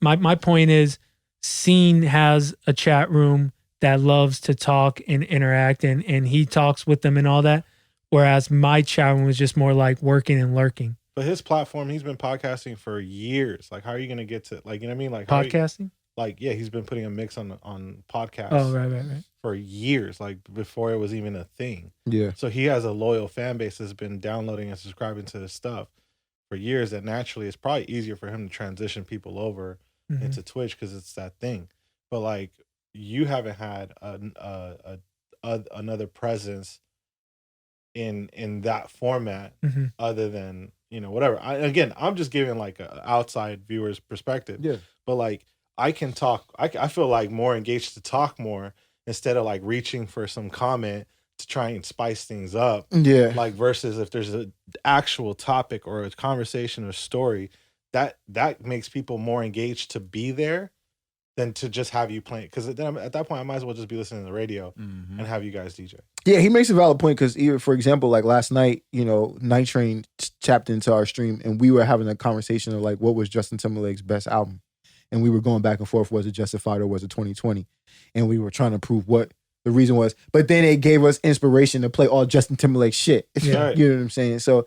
my point is, Scene has a chat room that loves to talk and interact, and he talks with them and all that. Whereas my chat room was just more like working and lurking. But his platform, he's been podcasting for years. Like, how are you going to get to, like, you know what I mean? Like Podcasting? Yeah, he's been putting a mix on podcasts. Oh, right. For years, like before it was even a thing. Yeah. So he has a loyal fan base that's been downloading and subscribing to his stuff for years. That naturally it's probably easier for him to transition people over into Twitch because it's that thing. But like, you haven't had another presence in that format other than, you know, whatever. I'm just giving like an outside viewer's perspective. Yeah. But like, I can talk. I feel like more engaged to talk more instead of like reaching for some comment to try and spice things up. Yeah. Like versus if there's an actual topic or a conversation or story that makes people more engaged to be there than to just have you playing. Because then at that point, I might as well just be listening to the radio and have you guys DJ. Yeah, he makes a valid point because even, for example, like last night, you know, Night Train tapped into our stream and we were having a conversation of like, what was Justin Timberlake's best album? And we were going back and forth, was it Justified or was it 2020? And we were trying to prove what the reason was. But then it gave us inspiration to play all Justin Timberlake shit. Yeah. You know what I'm saying? So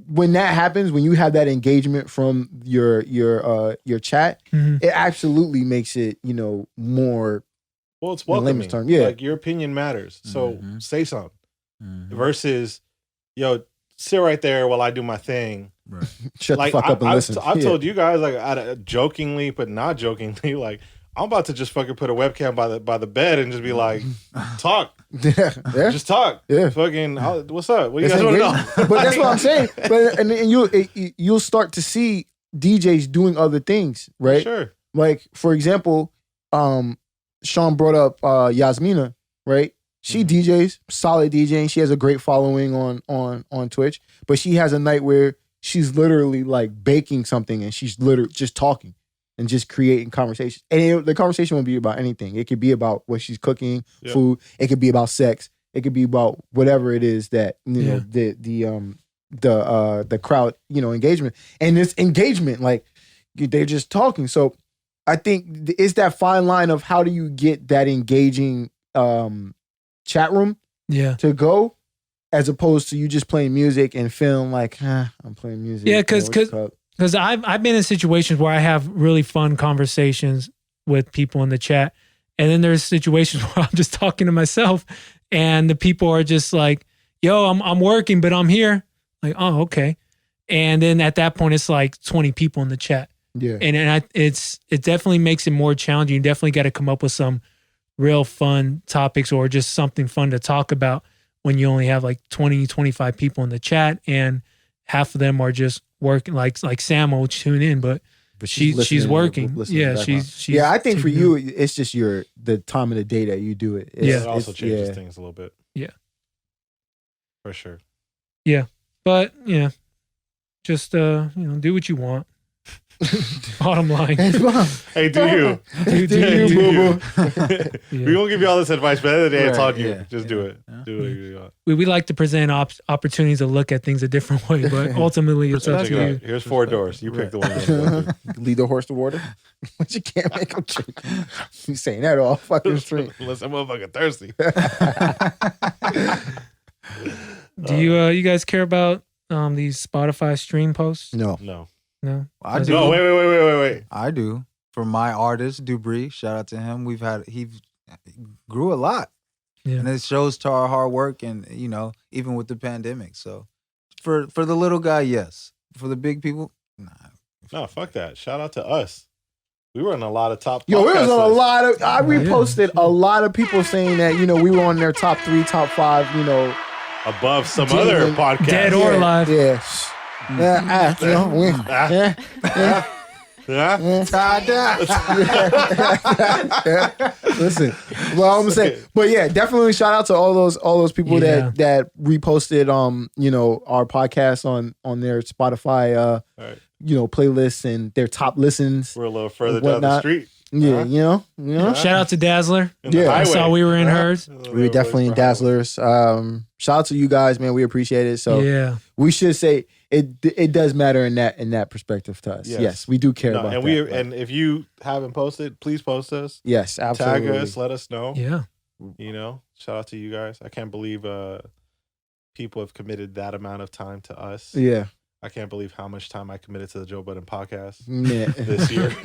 when that happens, when you have that engagement from your chat, it absolutely makes it, you know, more. Well, it's in layman's welcoming. term, yeah. Like your opinion matters. So say something. Versus, yo, sit right there while I do my thing. Right. Shut like, the fuck up and listen. I've told you guys, like, jokingly, but not jokingly, like, I'm about to just fucking put a webcam by the bed and just be like, talk. Yeah. Just talk. Yeah. Fucking, what's up? What do you guys want to know? But that's what I'm saying. But and you'll start to see DJs doing other things, right? Sure. Like, for example, Sean brought up Yasmina, right? She DJs, solid DJing. She has a great following on Twitch, but she has a night where she's literally like baking something and she's literally just talking and just creating conversation. And the conversation won't be about anything. It could be about what she's cooking, food. It could be about sex. It could be about whatever it is that, you know, the crowd, you know, engagement. And this engagement, like, they're just talking. So I think it's that fine line of how do you get that engaging chat room to go, as opposed to you just playing music and feeling like, I'm playing music. Yeah, because I've been in situations where I have really fun conversations with people in the chat, and then there's situations where I'm just talking to myself, and the people are just like, "Yo, I'm working, but I'm here." Like, oh, okay. And then at that point, it's like 20 people in the chat. Yeah, and it definitely makes it more challenging. You definitely got to come up with some real fun topics or just something fun to talk about when you only have like 20, 25 people in the chat and half of them are just working. Like Sam will tune in, but she's working. Yeah, she's I think for you, it's just the time of the day that you do it. It also changes things a little bit. Yeah, for sure. Yeah, but yeah, just do what you want. Bottom line. Hey, do you? Do you, boo-boo? We won't give you all this advice, but at the end of the day, it's on you. Just do it. Do what you want. We like to present opportunities to look at things a different way, but ultimately it's up to you. Here's 4 doors. You pick the one. Lead the horse to water. But you can't make them drink. You saying that all fucking stream. Unless I'm motherfucking thirsty. Do you guys care about these Spotify stream posts? No. No, I do. No, wait. I do. For my artist, Dubry, shout out to him. He grew a lot. Yeah. And it shows to our hard work and, you know, even with the pandemic. So for the little guy, yes. For the big people, nah. No, fuck that. Shout out to us. We were on a lot of top. Yo, it was podcast on a lists. lot of. I reposted a lot of people saying that we were on their top 3, top 5. Above some other podcast. Dead or alive. Yeah. Listen, well, I'm gonna say, but yeah, definitely shout out to all those people that reposted our podcast on their Spotify playlists and their top listens. We're a little further down the street. Yeah, Shout out to Dazzler. Yeah, I saw we were in hers. We were definitely in Dazzlers. Shout out to you guys, man. We appreciate it. So yeah, we should say it does matter in that perspective to us. Yes, we do care about that. And if you haven't posted, please post us. Yes, absolutely. Tag us, let us know. Yeah. Shout out to you guys. I can't believe people have committed that amount of time to us. Yeah. I can't believe how much time I committed to the Joe Budden podcast this year.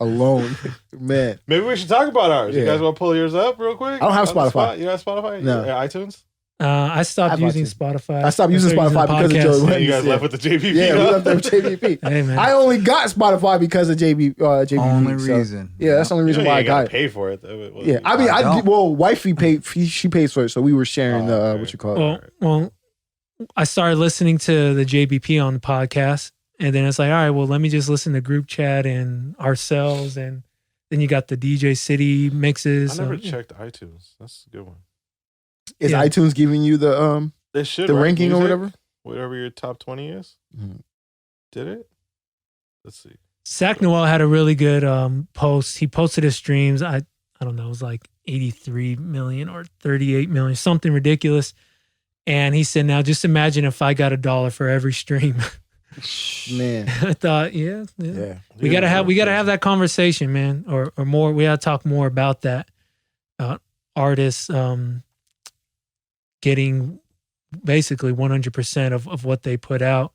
Alone, man. Maybe we should talk about ours. You guys want to pull yours up real quick? I don't have Spotify. You have Spotify? No. iTunes? I stopped using Spotify. I stopped using Spotify because of Joe Budden. You guys left with the JBP. Yeah, we left there with JBP. Hey, man. I only got Spotify because of JBP. Only reason. Yeah, that's the only reason why I got it. Pay for it. Yeah, I mean, wifey paid. She pays for it, so we were sharing what you call it. Well, I started listening to the JBP on the podcast, and then it's like, all right, well, let me just listen to group chat and ourselves, and then you got the DJcity mixes. I never checked iTunes. That's a good one. Is iTunes giving you the ranking or whatever? Whatever your top 20 is? Mm-hmm. Did it? Let's see. Zach Noel had a really good post. He posted his streams. I don't know, it was like 83 million or 38 million, something ridiculous. And he said, now just imagine if I got $1 for every stream. Man. I thought, yeah. We gotta have that conversation, man. Or more, we gotta talk more about that. Artists getting basically 100% of what they put out.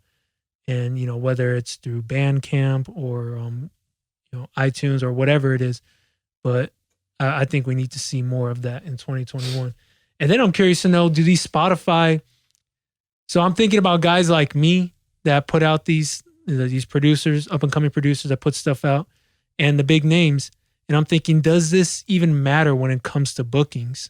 And, whether it's through Bandcamp or iTunes or whatever it is. But I think we need to see more of that in 2021. And then I'm curious to know, do these Spotify... So I'm thinking about guys like me that put out these producers, up-and-coming producers that put stuff out, and the big names. And I'm thinking, does this even matter when it comes to bookings?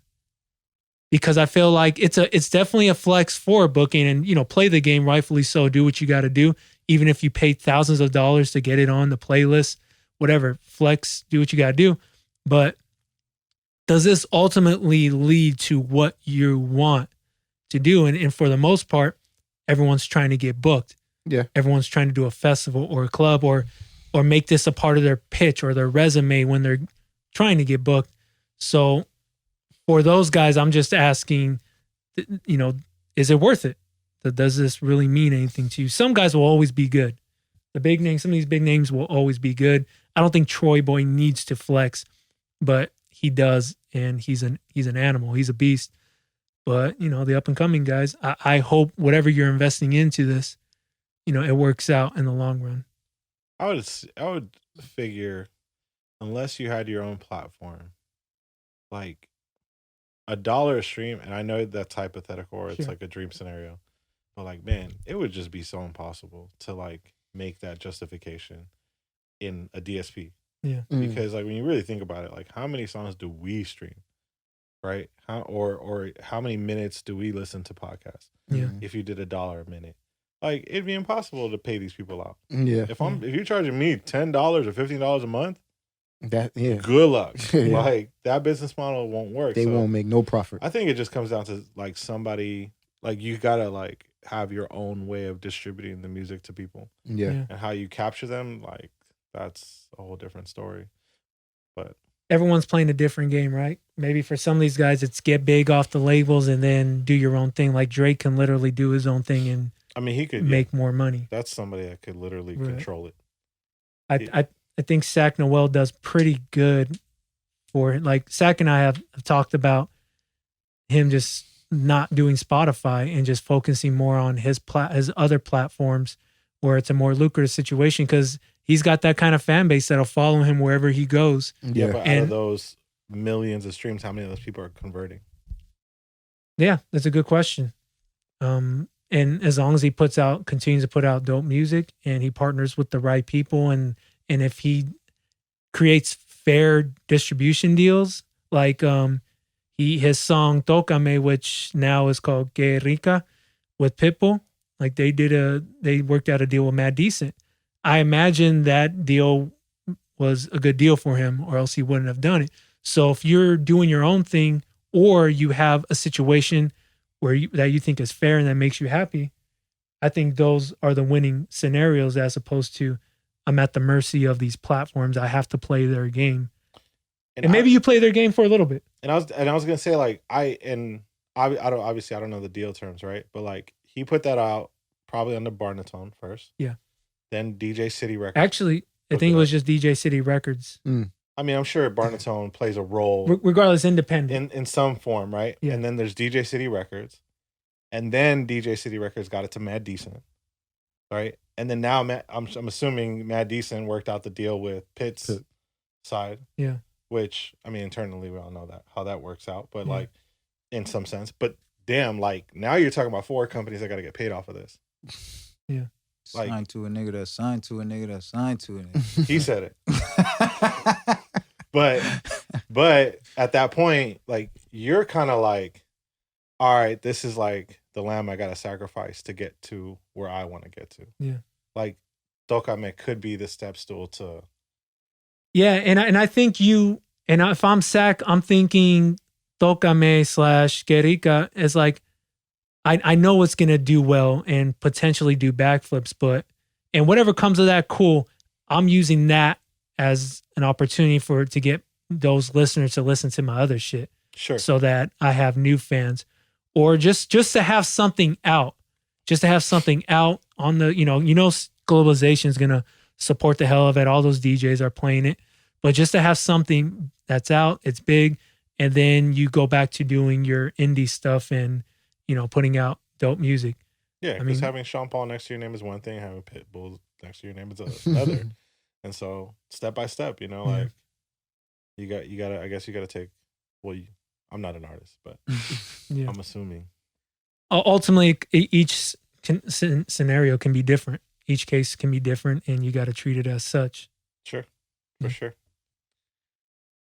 Because I feel like it's definitely a flex for a booking, and play the game, rightfully so. Do what you got to do, even if you pay thousands of dollars to get it on the playlist, whatever. Flex, do what you got to do. But does this ultimately lead to what you want to do? And for the most part, everyone's trying to get booked. Yeah. Everyone's trying to do a festival or a club or make this a part of their pitch or their resume when they're trying to get booked. So for those guys, I'm just asking, is it worth it? Does this really mean anything to you? Some guys will always be good. The big names, some of these big names will always be good. I don't think Troy Boy needs to flex, but he does, and he's an animal. He's a beast. But, the up-and-coming guys, I hope whatever you're investing into this, it works out in the long run. I would figure, unless you had your own platform, like $1 a stream, and I know that's hypothetical or it's like a dream scenario, but like, man, it would just be so impossible to like make that justification in a DSP. Yeah. Because like when you really think about it, like how many songs do we stream? Right? Or how many minutes do we listen to podcasts? Yeah. If you did $1 a minute, like it'd be impossible to pay these people out. Yeah. If you're charging me $10 or $15 a month, good luck. Yeah. Like that business model won't work. They won't make no profit. I think it just comes down to like somebody, like you gotta like have your own way of distributing the music to people. Yeah. And how you capture them, like that's a whole different story. But everyone's playing a different game, right? Maybe for some of these guys, it's get big off the labels and then do your own thing. Like Drake can literally do his own thing and he could make more money. That's somebody that could literally control it. I think Zach Noel does pretty good for it. Like Zach and I have talked about him just not doing Spotify and just focusing more on his other platforms where it's a more lucrative situation because he's got that kind of fan base that'll follow him wherever he goes. Yeah, but out of those millions of streams, how many of those people are converting? Yeah, that's a good question. And as long as he continues to put out dope music and he partners with the right people and if he creates fair distribution deals. Like his song Tócame, which now is called Que Rica with Pitbull. Like they worked out a deal with Mad Decent. I imagine that deal was a good deal for him, or else he wouldn't have done it. So if you're doing your own thing, or you have a situation where that you think is fair and that makes you happy, I think those are the winning scenarios, as opposed to I'm at the mercy of these platforms. I have to play their game. And maybe you play their game for a little bit. And I was gonna say, like, I don't know the deal terms, right? But like, he put that out probably under Barnatone first. Yeah. Then DJcity Records. Actually, I think it was just DJcity Records. I mean, I'm sure Barnatone plays a role, regardless, independent in some form, right? Yeah. And then there's DJcity Records, and then DJcity Records got it to Mad Decent, right? And then now I'm assuming Mad Decent worked out the deal with Pitt's side. Yeah. Which, I mean, internally we all know how that works out, but like in some sense. But damn, like now you're talking about 4 companies that got to get paid off of this. Yeah. Like, signed to a nigga that signed to a nigga that signed to a nigga. He said it. But at that point, like, you're kind of like, all right, this is like the lamb I got to sacrifice to get to where I want to get to. Yeah. Like, Tócame could be the step stool to. Yeah, and I think if I'm Sac, I'm thinking Tócame / Que Rica is like, I know it's going to do well and potentially do backflips, and whatever comes of that, cool. I'm using that as an opportunity to get those listeners to listen to my other shit. Sure. So that I have new fans, or just to have something out, on the, globalization is going to support the hell of it. All those DJs are playing it, but just to have something that's out, it's big. And then you go back to doing your indie stuff and, putting out dope music. Yeah, because having Sean Paul next to your name is one thing, having Pitbull next to your name is another. And so step by step, like you gotta, I guess you gotta take, I'm not an artist, but I'm assuming. Ultimately, each scenario can be different. Each case can be different, and you got to treat it as such. Sure, for sure.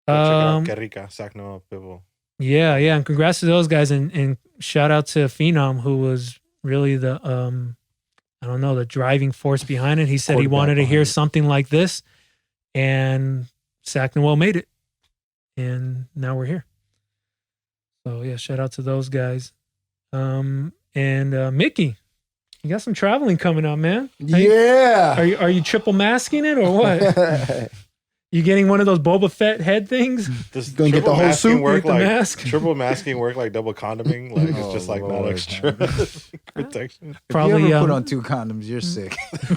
Check it out, Que Rica, Sac Noah, Pitbull. Yeah, and congrats to those guys, and shout out to Phenom, who was really the the driving force behind it. He said he wanted to hear something like this, and Sac Noah made it, and now we're here. So yeah, shout out to those guys. And Miki, you got some traveling coming up, man. Are you triple masking it or what? You getting one of those Boba Fett head things? Does gonna get the whole suit work the like mask? Triple masking work like double condoming? Like it's just like not extra protection. Probably. If you ever put on 2 condoms, you're sick.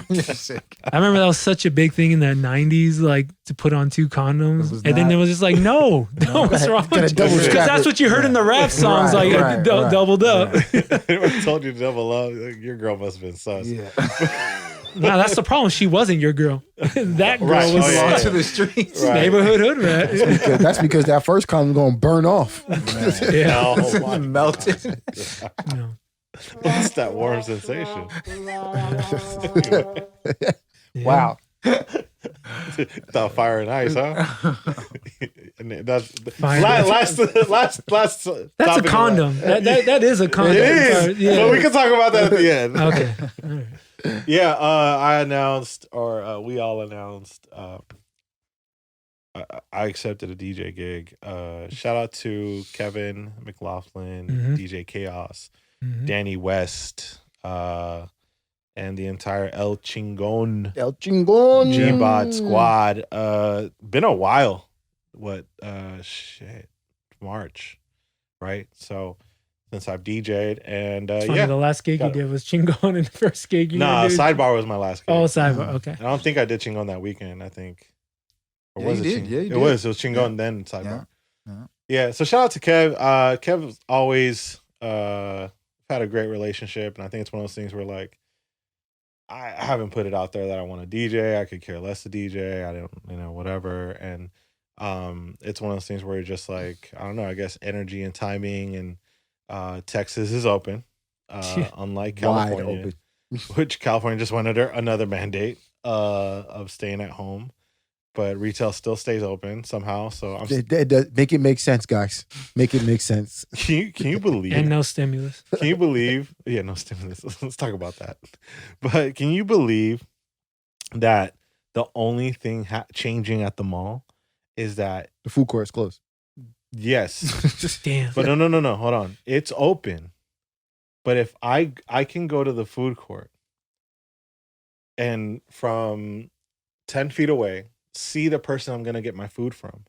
You're sick. I remember that was such a big thing in the 90s, like to put on 2 condoms, and then it was just like, no, what's wrong? Because that's what you heard in the rap songs, doubled up. I told you to double up. Your girl must have been sus. Yeah. No, that's the problem. She wasn't your girl. That girl was to the streets. Neighborhood hood rat. That's because that first condom going to burn off. Yeah. No, melted. No. What's that warm sensation? Wow. Thought fire and ice, huh? And that's Fire. last. That's a condom. That is a condom. It is. Yeah. But we can talk about that at the end. Okay. All right. Yeah, I announced, or we all announced, I accepted a DJ gig. Shout out to Kevin McLaughlin, DJ Chaos, Danny West, and the entire El Chingon G-Bot squad. Been a while. March, right? So since I've DJ'd, and the last gig you did was Chingon, and the first gig you did. Sidebar was my last gig. Oh, Sidebar, okay. I don't think I did Chingon that weekend. I think, or Yeah, was you it? did. Yeah, you it did. was. It was Chingon then Sidebar. Yeah. Yeah. So shout out to Kev. Kev's always had a great relationship, and I think it's one of those things where like I haven't put it out there that I want to DJ. I could care less to DJ. I don't, whatever. And it's one of those things where you're just like, I don't know. I guess energy and timing and. Texas is open, unlike California, which California just went under another mandate of staying at home. but retail still stays open somehow. So I'm. Make it make sense, guys. Make it make sense. Can you believe? And no stimulus. Can you believe? Yeah, no stimulus. Let's talk about that. But can you believe that the only thing changing at the mall is that The food court is closed. yes, Damn. but no. Hold on, it's open. But if I can go to the food court and from 10 feet away see the person I'm gonna get my food from,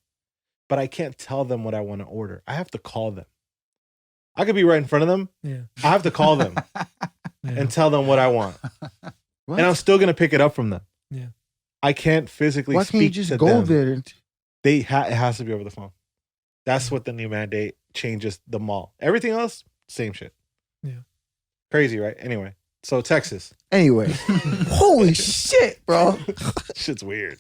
but I can't tell them what I want to order. I have to call them. I could be right in front of them. Yeah. I have to call them and tell them what I want. And I'm still gonna pick it up from them. Yeah. I can't physically Why speak can't you just to go them. there? It has to be over the phone. That's what the new mandate changes the mall. Everything else, same shit. Yeah. Crazy, right? Anyway, so Texas. Anyway, holy shit, bro. Shit's weird.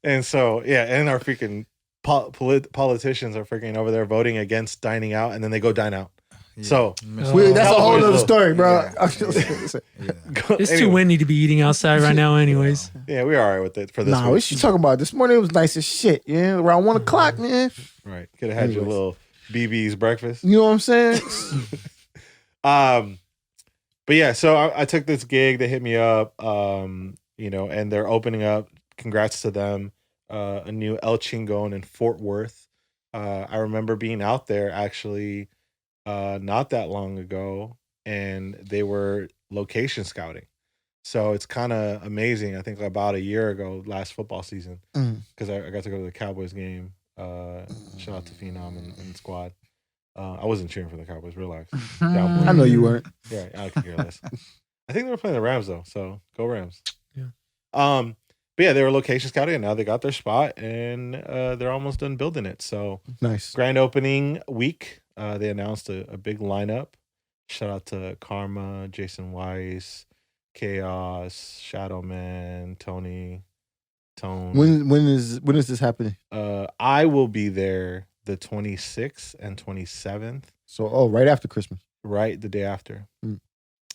And so, yeah, and our freaking politicians are freaking over there voting against dining out, and then they go dine out. Yeah. So, That's a whole Cowboys other look. story, bro. Yeah. It's too anyway, windy to be eating outside right now, anyways. Yeah, we're all right with it for this Nah, week. what you talking about? This morning it was nice as shit. Yeah, around 1 o'clock, man. Right. Could have had your Anyways. little BB's breakfast. You know what I'm saying? But yeah, so I took this gig. They hit me up, you know, and they're opening up. Congrats to them. A new El Chingon in Fort Worth. I remember being out there actually not that long ago, and they were location scouting. So it's kind of amazing. I think about a year ago, last football season, because I got to go to the Cowboys game. Shout out to Phenom and squad. I wasn't cheering for the Cowboys, real life. Down boy. I know you weren't. Yeah, I could care less. I think they were playing the Rams though, so go Rams. Yeah. But yeah, they were location scouting, and now they got their spot, and they're almost done building it. So Nice. grand opening week, they announced a big lineup. Shout out to Karma, Jason Weiss, Chaos, Shadow Man, Tone. When is this happening? I will be there the 26th and 27th. So right after Christmas. Right, the day after. Mm.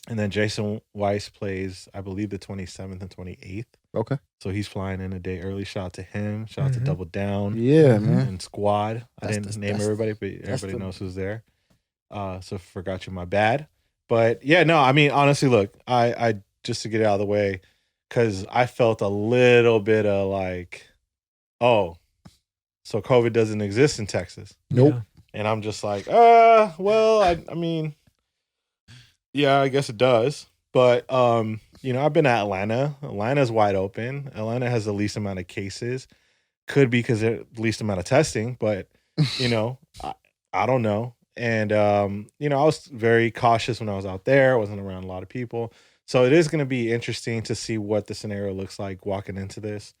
And then Jason Weiss plays, I believe, the 27th and 28th. Okay. So he's flying in a day early. Shout out to him. Shout out to Double Down Yeah, man. and Squad. I That's didn't the- name that's- everybody, but that's everybody the- knows who's there. So forgot you, my bad. But yeah, no, I mean, honestly, look, I just to get it out of the way, because I felt a little bit of like, oh, so COVID doesn't exist in Texas. Nope. And I'm just like, well, I mean, yeah, I guess it does. But, you know, I've been at Atlanta. Atlanta's wide open. Atlanta has the least amount of cases. Could be because they're the least amount of testing, but, you know, I don't know. And, you know, I was very cautious when I was out there. I wasn't around a lot of people. So it is going to be interesting to see what the scenario looks like walking into this.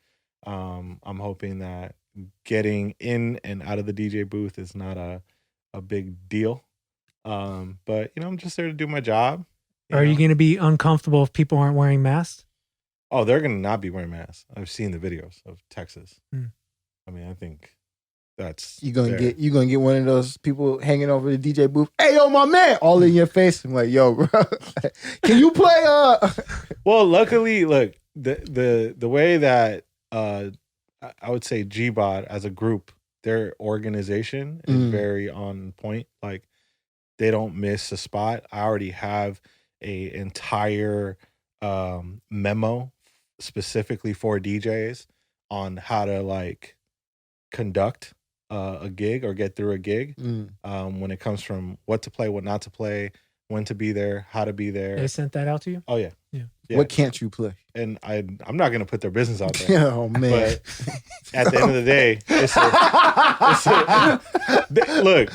I'm hoping that getting in and out of the DJ booth is not a big deal. But, you know, I'm just there to do my job. Are you going to be uncomfortable if people aren't wearing masks? Oh, they're going to not be wearing masks. I've seen the videos of Texas. Hmm. I mean, I think that's You gonna fair. get one of those people hanging over the DJ booth. Hey, yo, my man, all in your face. I'm like, yo, bro, can you play? Well, luckily, look, the way that I would say GBOD as a group, their organization is very on point. Like, they don't miss a spot. I already have a entire memo specifically for DJs on how to like conduct a gig or get through a gig when it comes from what to play, what not to play, when to be there, how to be there. They sent that out to you? Oh yeah. Yeah. What can't you play? And I'm not gonna put their business out there. Oh man! But at the end of the day, look.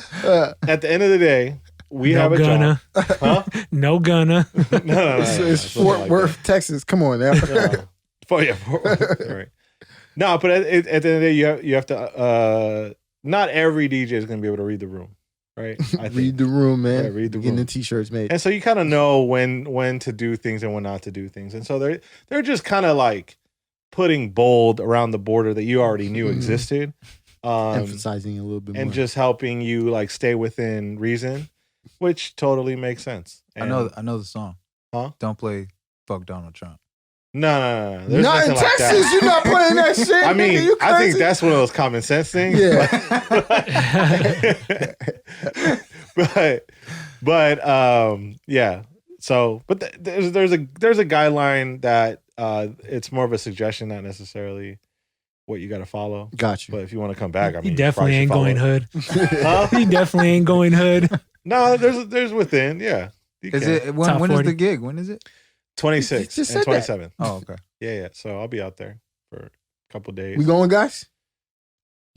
At the end of the day, we No have a gunna. job. Huh? No gunna. No. It's Fort Worth, Texas. Come on now. Fort Worth. Right. No, but at the end of the day, you have to. Not every DJ is gonna be able to read the room, right? I think. Read the room, man. Yeah, read the Getting room. the t-shirts made. And so you kind of know when to do things and when not to do things. And so they're just kind of like putting bold around the border that you already knew existed. Emphasizing a little bit more. And just helping you like stay within reason, which totally makes sense. And I know the song. Huh? Don't play Fuck Donald Trump. No. There's Not in nothing like Texas. that. You're not playing that shit. I mean, nigga, you I think crazy? that's one of those common sense things. Yeah. But yeah. So, but there's a guideline that it's more of a suggestion, not necessarily what you got to follow. Got you. But if you want to come back, I mean, He definitely ain't going hood. Huh? He definitely ain't going hood. No, there's within. Yeah. You Is can. it Top when is 40. the gig? When is it? 26 You just and said that. 27? Oh, okay. Yeah. So I'll be out there for a couple days. We going, guys?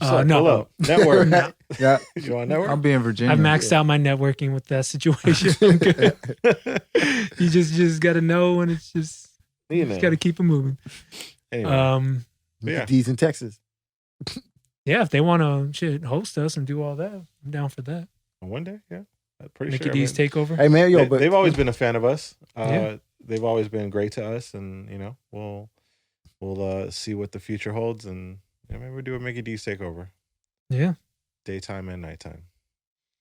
No. Hello. Network. Yeah. You want network? I'll be in Virginia. I've maxed out my networking with that situation. I'm good. You just got to know when it's just, You know. got to keep it moving. Anyway. Yeah. D's in Texas. Yeah, if they want to host us and do all that, I'm down for that. One day, yeah. I'm pretty Mickey sure. D's takeover. Hey man, yo, but they've always been a fan of us. Yeah. They've always been great to us, and we'll see what the future holds, and maybe we'll do a Mickey D's takeover, Yeah, daytime and nighttime,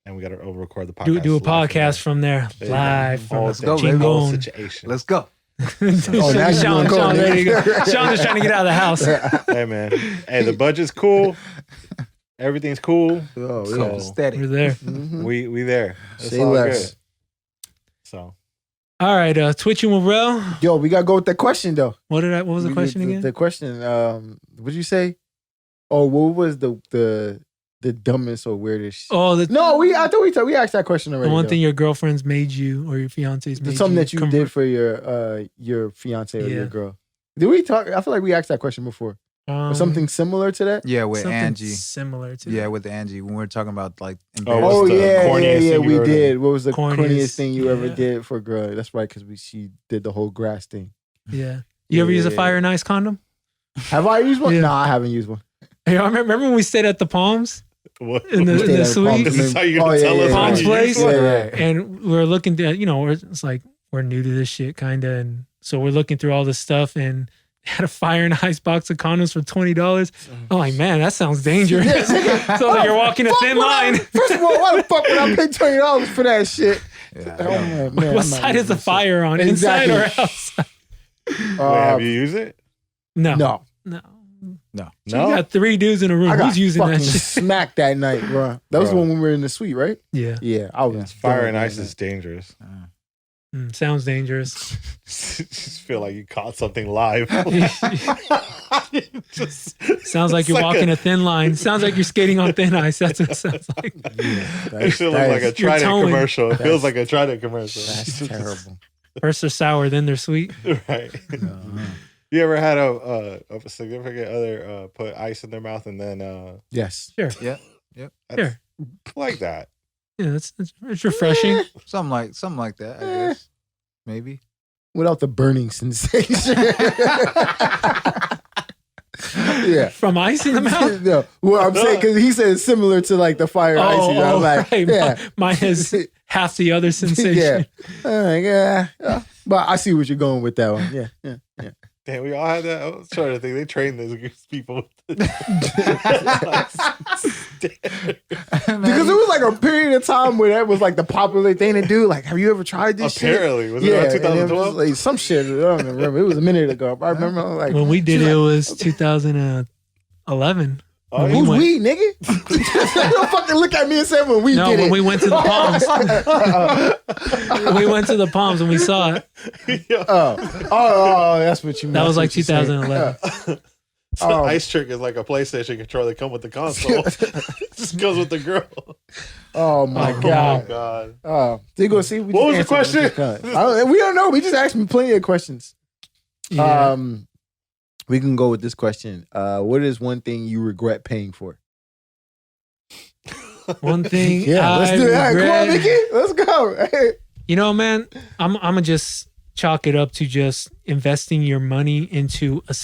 and we got to record the podcast. do a live podcast from there, There you go. live from All Let's the go, thing, baby. whole Chingon. situation. Let's go. Oh, now you Sean, gonna go, Sean, ready to go. nigga. Sean just trying to get out of the house. Hey man, hey, the budget's cool. Everything's cool. Oh, So- yeah. Steady. We're there. Mhm. We there. It's Say all less. good. So All right, twitching with Rell. Yo, we gotta go with that question though. What was the question again? The question. What'd you say? Oh, what was the dumbest or weirdest? Oh, No, I thought we asked that question the already. one though. thing your girlfriend's made you or your fiance's made Something you that you did for your fiance or Yeah. your girl. Did we talk? I feel like we asked that question before. Or something similar to that. Yeah, with something Angie. similar to Yeah, that. with Angie when we were talking about like. Oh, Oh What's the yeah, corniest thing you we ever did. done? What was the Corniest, corniest thing you ever yeah. did for a girl? That's right, because she did the whole grass thing. Yeah. You ever use a Yeah. fire and ice condom? Have I used one? Yeah. No, I haven't used one. Hey, I remember when we stayed at the Palms what? in the, We in stayed the at suite, Palms. This is how you gonna Oh, yeah, tell yeah, us yeah. when Palms you place? use one? Yeah. and we're looking at, it's like we're new to this shit, kind of, and so we're looking through all this stuff and had a fire and ice box of condoms for $20. I'm like, man, that sounds dangerous. So like you're walking a Fuck thin would I- line. First of all, why the fuck would I pay $20 for that shit? Yeah, Oh, yeah. man, What I'm not side is using the this fire on? Exactly. Inside or outside? shit. Wait, have you used it? No. No, No. No. You got 3 dudes in a room. I got Who's using fucking that shit? smacked that night, bro. That was the Bro. one when we were in the suite, right? Yeah. Yeah, I was Fire done and that ice night. is dangerous. Sounds dangerous. Just feel like you caught something live. Just, Sounds like it's you're walking a thin line. Sounds like you're skating on thin ice. That's what it sounds like. It should look that like a is- You're Trident towing. commercial. It That's- feels like a Trident commercial. That's terrible. First they're sour, then they're sweet. Right. You ever had a significant other put ice in their mouth and then Yes. Sure. Yeah. Sure. like that? Yeah, it's refreshing. Something like that, I guess. Maybe. Without the burning sensation. Yeah. From ice in the mouth? No. Well, I'm saying because he said it's similar to like the fire and icy. I'm like, right. yeah, Mine has half the other sensation. yeah. But I see what you're going with that one. Yeah. Damn, we all had that. I was trying to think. They train these people. Because it was like a period of time where that was like the popular thing to do. Like, have you ever tried this shit? Apparently, was it around and it was 2012? like some shit. I don't remember. It was a minute ago. I remember like When we did it, it was 2011. Oh, we who's went- we, nigga? Don't fucking look at me and say when we No, did when it. we went to the Palms. We went to the Palms and we saw it. Oh, that's what you meant. That was like That's what you're saying. 2011. So the ice trick is like a PlayStation controller that come with the console. Just goes with the girl. Oh my Oh, god. God. Oh, so you go see. We What just was the answered question? them. We don't know. We just asked me plenty of questions. Yeah. We can go with this question. What is one thing you regret paying for? One thing Yeah, let's I do that. Come on, regret- Miki. Let's go. Hey. You know, man, I'm gonna just chalk it up to just investing your money into a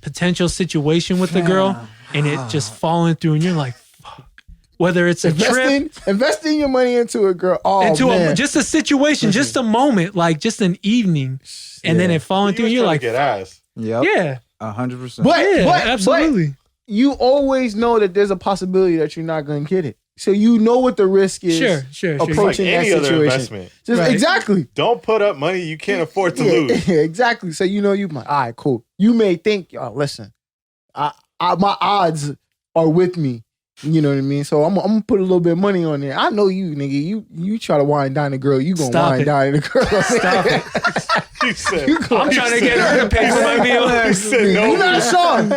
potential situation with the girl and it just falling through, and you're like, fuck. Whether it's a trip, Investing your money into a girl. Oh, into man. just a situation, just a moment, like just an evening, and then Yeah. it falling through, and you're trying like, to get ass. Yep. yeah, 100%. But, yeah, but absolutely. you always know that there's a possibility that you're not going to get it. So you know what the risk is. Sure. Approaching Like any that other situation. investment. Just Right. exactly. Don't put up money you can't afford to lose. Exactly. So you know you might. All right, cool. You may think, listen, my odds are with me. You know what I mean? So I'm gonna put a little bit of money on there. I know you, nigga. You try to wine down the girl, you gonna Stop wine it. down the girl. Stop it. He said, I'm trying to get her to pay for my meal. He said no. You're not Sean.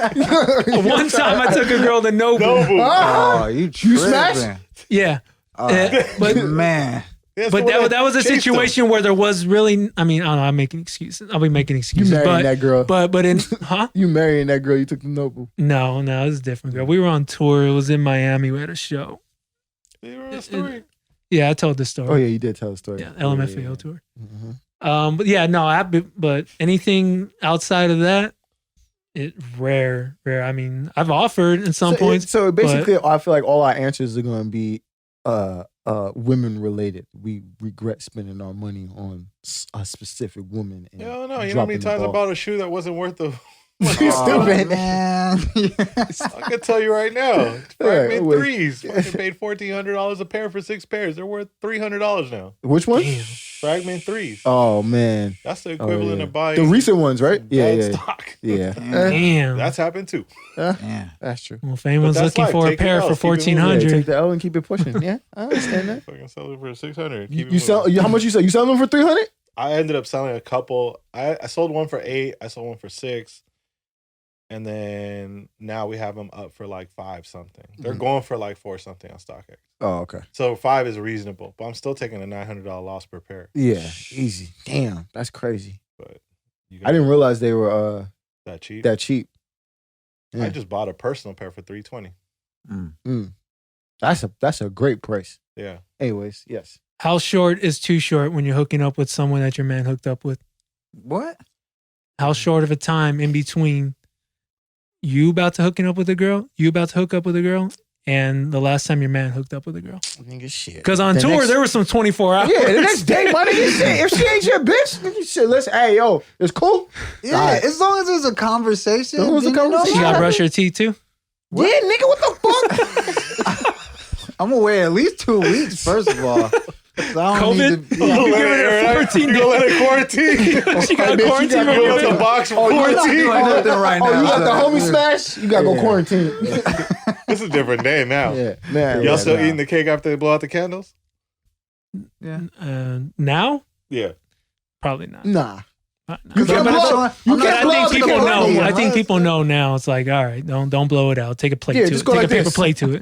One time I took a girl to Nobu. Noble. Oh, you smashed? tripping. Yeah. But man, That's But the one that was a chased him. situation where there was really, I mean, I don't know, I'm making excuses. I'll be making You excuses. marrying that girl. But in, huh? You marrying that girl. You took the Noble. No, it was a different girl. We were on tour. It was in Miami. We had a show. You remember the story? Yeah, I told the story. Oh yeah, you did tell the story. Yeah, LMFAO tour. Mhm. But yeah, no, but anything outside of that, it rare. I mean, I've offered at some points. So basically, I feel like all our answers are going to be women related. We regret spending our money on a specific woman. And Hell no. You know how many times I bought a shoe that wasn't worth the You stupid. man. I can tell you right now. Fragment wait. threes. Fucking paid $1,400 a pair for 6 pairs. They're worth $300 now. Which one? Damn. Fragment threes. Oh man, That's the equivalent of the buying recent ones, right? bad Yeah. stock. Yeah. Damn. That's happened too. Yeah. That's true. Well, if anyone's But that's looking life. for a Take it pair out. for Keep it moving. Yeah, $1,400, take the L and keep it pushing. Yeah, I understand that. Fucking sell it for $600. You sell? How much you sell? You selling them for 300? I ended up selling a couple. I sold one for 8. I sold one for 6. And then now we have them up for like 5 something. They're going for like 4 something on StockX. Oh, okay. So 5 is reasonable, but I'm still taking a $900 loss per pair. Yeah, easy. Damn, that's crazy. But you I didn't realize they were that cheap. that cheap. I just bought a personal pair for $320. That's a great price. Yeah. Anyways, yes. how short is too short when you're hooking up with someone that your man hooked up with? What? How short of a time in between you about to hooking up with a girl, you about to hook up with a girl, and the last time your man hooked up with a girl? Nigga, shit. Because on The tour, next- there was some 24 hours. Yeah, the next day, my nigga, shit. If she ain't your bitch, nigga, shit. Listen, hey, yo, it's cool. Yeah, Alright. as long as there's a conversation. As long as then a it don't conversation. You got to matter. brush your teeth too? Yeah, nigga, what the fuck? I'm gonna wait at least 2 weeks, first of all. So I don't COVID? need to, You yeah. give it a 14 You gonna let it quarantine? She got Bitch, quarantine. you gotta You go want to the box for Oh, you I'm not quarantine? doing nothing right now. Oh, you got the so- homie smash? You gotta go Yeah. quarantine. This is a different day now. Yeah, man. Y'all yeah, still nah. eating the cake after they blow out the candles? Yeah. Now? Yeah. Probably not. Nah. Not- You But can't I- blow. You I'm not- I can't blow think out the people candle. know. Yeah. I think people know now. It's like, all right, don't blow it out. Take a plate Yeah, to just it. go Take like a paper this. plate to it.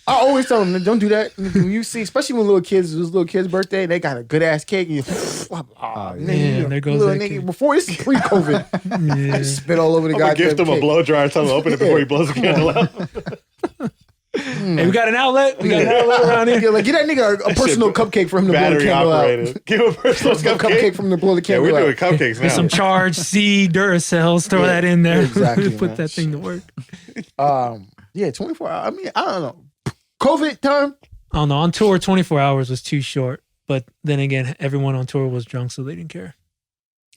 I always tell them, don't do that. When you see, especially when little kids, it was little kids' birthday, they got a good ass cake. And you, yeah, there goes that nigga. kid. Before this is pre-COVID, Yeah. spit all over the I'm gonna goddamn gift him a cake. blow dryer. Tell him to open it before he blows the candle out. Hey, we got an outlet. We got an outlet around here. Yeah, like, get that nigga a personal cupcake for him to blow the Battery candle operated. out. Give him a personal Cupcake cupcake. from the blow the Yeah, candle we're doing out. cupcakes With some now. charged C Duracells. Throw Yeah, that in there. exactly, Put man. that thing to work. Yeah, 24 hours. I mean, I don't know. COVID time. I don't know. On tour, 24 hours was too short. But then again, everyone on tour was drunk, so they didn't care.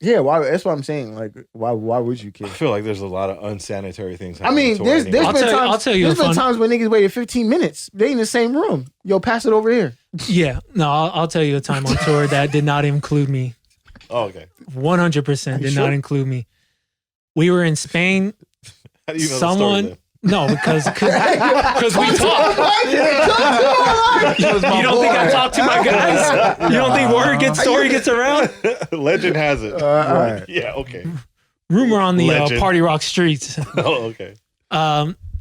Yeah, why? That's what I'm saying. Like, why would you I care? feel like there's a lot of unsanitary things I happening. mean, on tour there's anyway. I'll been tell you- times. I'll tell you There's a been fun- times when niggas waited 15 minutes. They in the same room. Yo, pass it over here. Yeah. No, I'll tell you a time on tour that did not include me. Oh, okay. 100% Are you did sure? not include me. We were in Spain. How do you know Someone- the story No, because we talk. He was my You don't think I boy. talk to my guys? You don't think story gets around? then? Legend has it. all right. Yeah, okay. Rumor on the Legend. Party Rock streets. Oh, okay.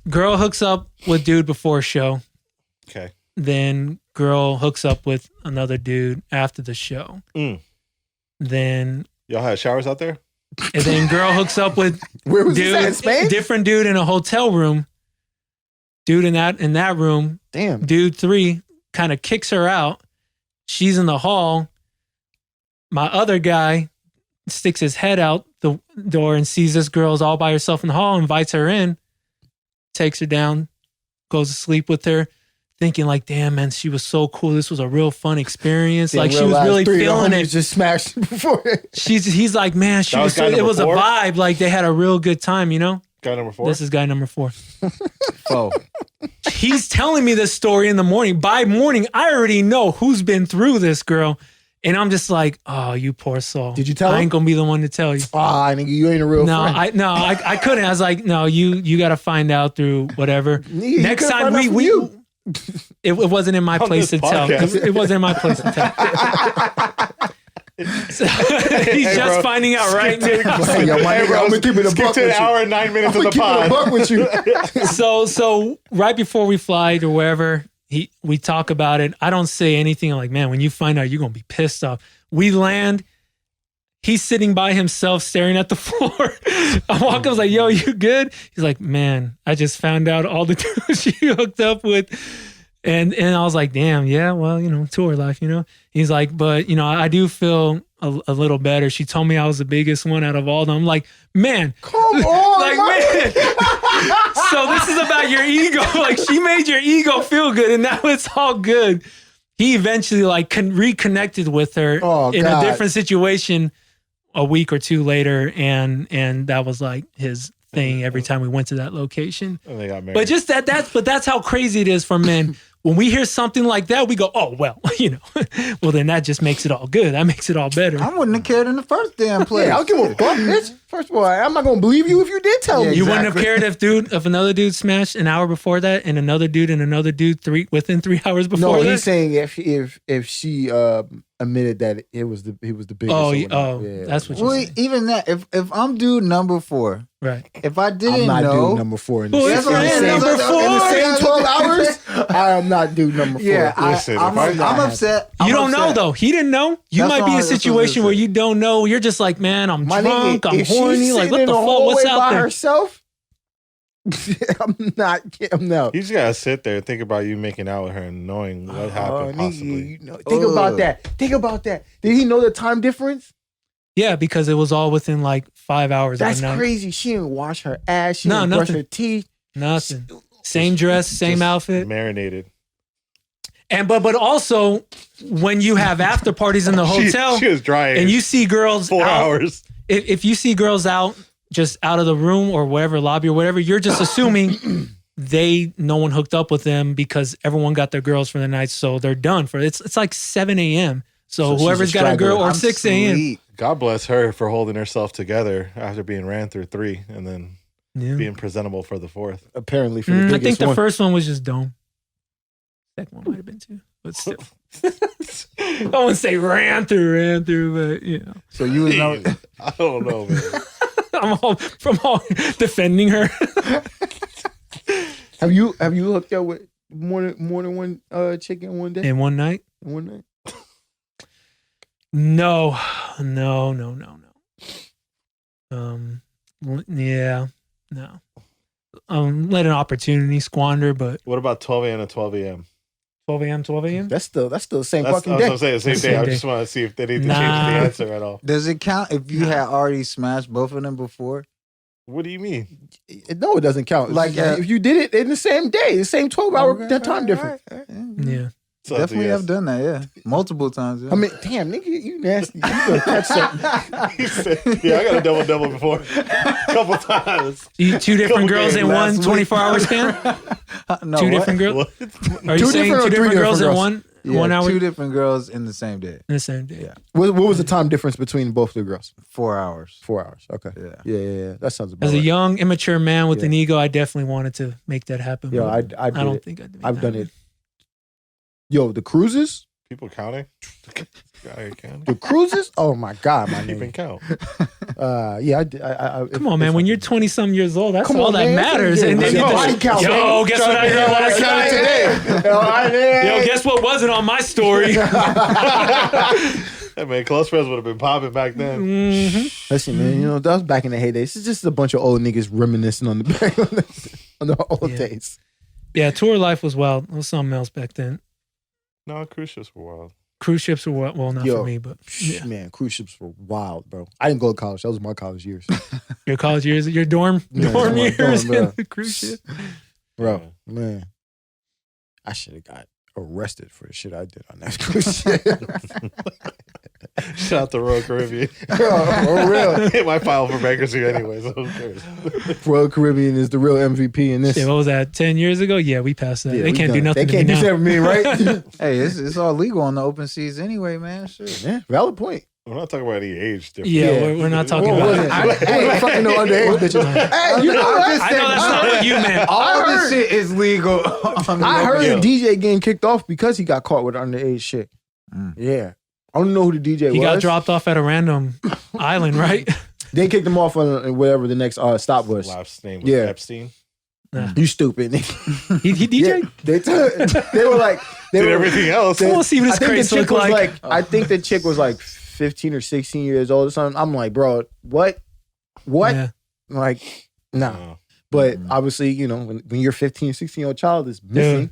Girl hooks up with dude before show. Okay. Then girl hooks up with another dude after the show. Mm. Then Y'all had showers out there? and then girl hooks up with Where was this at? In dude, Spain? different dude in a hotel room. Dude in that room. Damn. Dude 3 kind of kicks her out. She's in the hall. My other guy sticks his head out the door and sees this girl's all by herself in the hall, invites her in, takes her down, goes to sleep with her, thinking like, damn, man, she was so cool. This was a real fun experience. Like she was really feeling it. Just smashed before. He's like, man, That was guy it number was 4? a vibe. Like they had a real good time, you know? Guy number 4? This is guy number 4. Oh, He's telling me this story in the morning. By morning, I already know who's been through this, girl. And I'm just like, oh, you poor soul. Did you tell I him? ain't gonna be the one to tell you. Ah, nigga, you ain't a real No, friend. I couldn't. I was like, no, you got to find out through whatever. Nigga, you Next could've time found out from you. it wasn't in my On place to this tell. podcast. It wasn't in my place to tell. So, he's Hey, just bro. finding out right now. Hey, yo, my Hey, nigga, bro, I'm gonna keep it a skip buck to with an you. hour and 9 minutes I'm of the gonna keep it a pod. buck with you. So right before we fly to wherever, we talk about it. I don't say anything. I'm like, man, when you find out, you're gonna be pissed off. We land. He's sitting by himself, staring at the floor. I walk up, I was like, yo, you good? He's like, man, I just found out all the dudes she hooked up with. And I was like, damn, yeah, well, tour life, He's like, but, I do feel a little better. She told me I was the biggest one out of all of them. I'm like, man. Come on, Like, man. So this is about your ego. Like, she made your ego feel good, and now it's all good. He eventually, reconnected with her in God. a different situation a week or two later, and that was like his thing every time we went to that location. And they got married. But just that's how crazy it is for men. When we hear something like that, we go, oh, well, well, then that just makes it all good. That makes it all better. I wouldn't have cared in the first damn place. Yeah, I'll give a fuck, bitch. First of all, I'm not gonna believe you if you did tell me. You wouldn't have cared if another dude smashed an hour before that, and another dude within 3 hours before No, that. he's saying if she admitted that he was the biggest. Oh, or whatever. yeah, that's what you're Well, saying. even that, if I'm dude number 4, Right. if I didn't I'm not know, dude number 4 in Well, the if same, I am in the number same- four- in the same 12 hours. I am not dude number 4. yeah, Listen, I'm if I- upset. You I'm don't know upset. though. He didn't know. You That's might be in a what I was situation gonna where say. you don't know. You're just like, man, I'm My drunk. nigga, I'm if horny. she's Like, sitting what in the the fuck? hallway What's out by there? herself? I'm not. No. You just gotta sit there and think about you making out with her and knowing what happened possibly. Think about that. Think about that. Did he know the time difference? Yeah, because it was all within like 5 hours. That's of the night. crazy. She didn't wash her ass. She No, didn't brush nothing. her teeth. Nothing. Same dress, same Just outfit. Marinated. And but also when you have after parties in the hotel She was dry and you see girls 4 out, hours. if you see girls out just out of the room or wherever, lobby or whatever, you're just assuming no one hooked up with them because everyone got their girls for the night, so they're done for it. It's like 7 a.m. So she's whoever's a got a girl straggler. or I'm 6 a.m. sleep. God bless her for holding herself together after being ran through 3 and then Yeah. being presentable for the 4th. Apparently, for the I biggest think the one. first one was just dome. Second one might have been 2, but still. I wouldn't say ran through, but So you was know. I don't know, man. I'm all defending her. Have you hooked up with more than one chick in one day? In one night? In one night? No. Yeah, no. Let an opportunity squander, but What about 12 a.m. to 12 a.m.? 12 a.m. That's still the same That's fucking what day. I'm saying. The same Same day. I day. just want to see if they need to Nah. change the answer at all. Does it count if you had already smashed both of them before? What do you mean? No, it doesn't count. Like, if you did it in the same day, the same 12-hour time difference. Yeah. So that's a Definitely yes. have done that, yeah. Multiple times. Yeah. I mean, damn, nigga, you nasty. You gonna catch something. He said, yeah, I got a double before. A couple times. Two different Couple girls in games one last week. 24-hour span? No, Two what? different girls? What? Are you Two saying different or two three different girls different in girls? Yeah, 1 hour? 2 different girls in the same day. In the same day. Yeah. What was the time difference between both the girls? 4 hours. 4 hours. Okay. Yeah. Yeah. That sounds about As a right. young, immature man with Yeah. an ego, I definitely wanted to make that happen. Yo, but I did don't it. think I'd do it. I've done it. Yo, the cruises? People counting? Guy counting? The cruises? Oh my God, my Keeping nigga. count. Yeah, I did. I Come on, man. When you're 20-some years old, that's Come all on, that man. matters. And then Yo, you body count, yo, man. guess what I did last night? Yo, guess what wasn't on my story? Hey, man, close friends would have been popping back then. Mhm. Listen, man, that was back in the heyday. It's just a bunch of old niggas reminiscing on the on the old Yeah. days. Yeah, tour life was wild. It was something else back then. No, cruise ships were wild. Cruise ships were wild. Well, not Yo. for me, but yeah. Man, cruise ships were wild, bro. I didn't go to college. That was my college years, Your college years, your dorm Yeah, dorm my years, dorm, and the cruise ship. bro. Man, I should have got arrested for the shit I did on that cruise ship. Shout out to Royal Caribbean. For real. It might file for bankruptcy anyway, so who cares? Royal Caribbean is the real MVP in this. Shit, what was that? 10 years ago? Yeah, we passed that. Yeah, they we can't do done. nothing. They can't do to me now. something to me, right? Hey, it's all legal on the open seas anyway, man. Shit. Yeah, valid point. We're not talking about any age difference. Yeah, Yeah. we're not talking What was about it? it. I ain't fucking no underage bitches. Hey, you know what? I know that's not what you meant. All heard- this shit is legal. on the I open heard Yeah. a DJ getting kicked off because he got caught with underage shit. Mm. Yeah. I don't know who the DJ He was. got dropped off at a random island, right? They kicked him off on whatever the next stop was. Last name was Yeah. Epstein. You stupid. He DJ? Yeah, they were like, Did everything else. We'll see what his I think the crates chick look was like. I think the chick was like 15 or 16 years old or something. I'm like, bro, what? Yeah. Like, nah. Oh. But obviously, you know, when your 15, 16-year-old child is missing,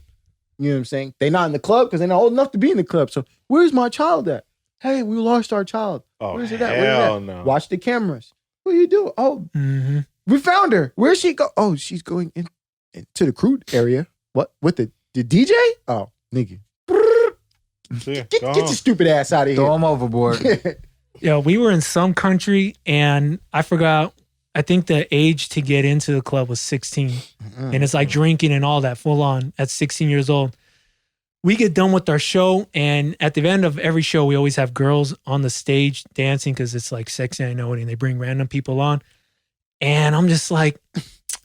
you know what I'm saying? They're not in the club because they're not old enough to be in the club. So where's my child at? Hey, we lost our child. Oh, Where's it at? Where's it hell at? no. Watch the cameras. What do you do? Oh, Mm-hmm. we found her. Where's she go? Oh, she's going into the crude area. What? With the DJ? Oh, nigga. So, yeah, Get go your home. stupid ass out of Throw here. them overboard. Yeah, we were in some country and I forgot. I think the age to get into the club was 16. And it's like drinking and all that full on at 16 years old. We get done with our show, and at the end of every show, we always have girls on the stage dancing because it's like sexy, I know it, and they bring random people on. And I'm just like,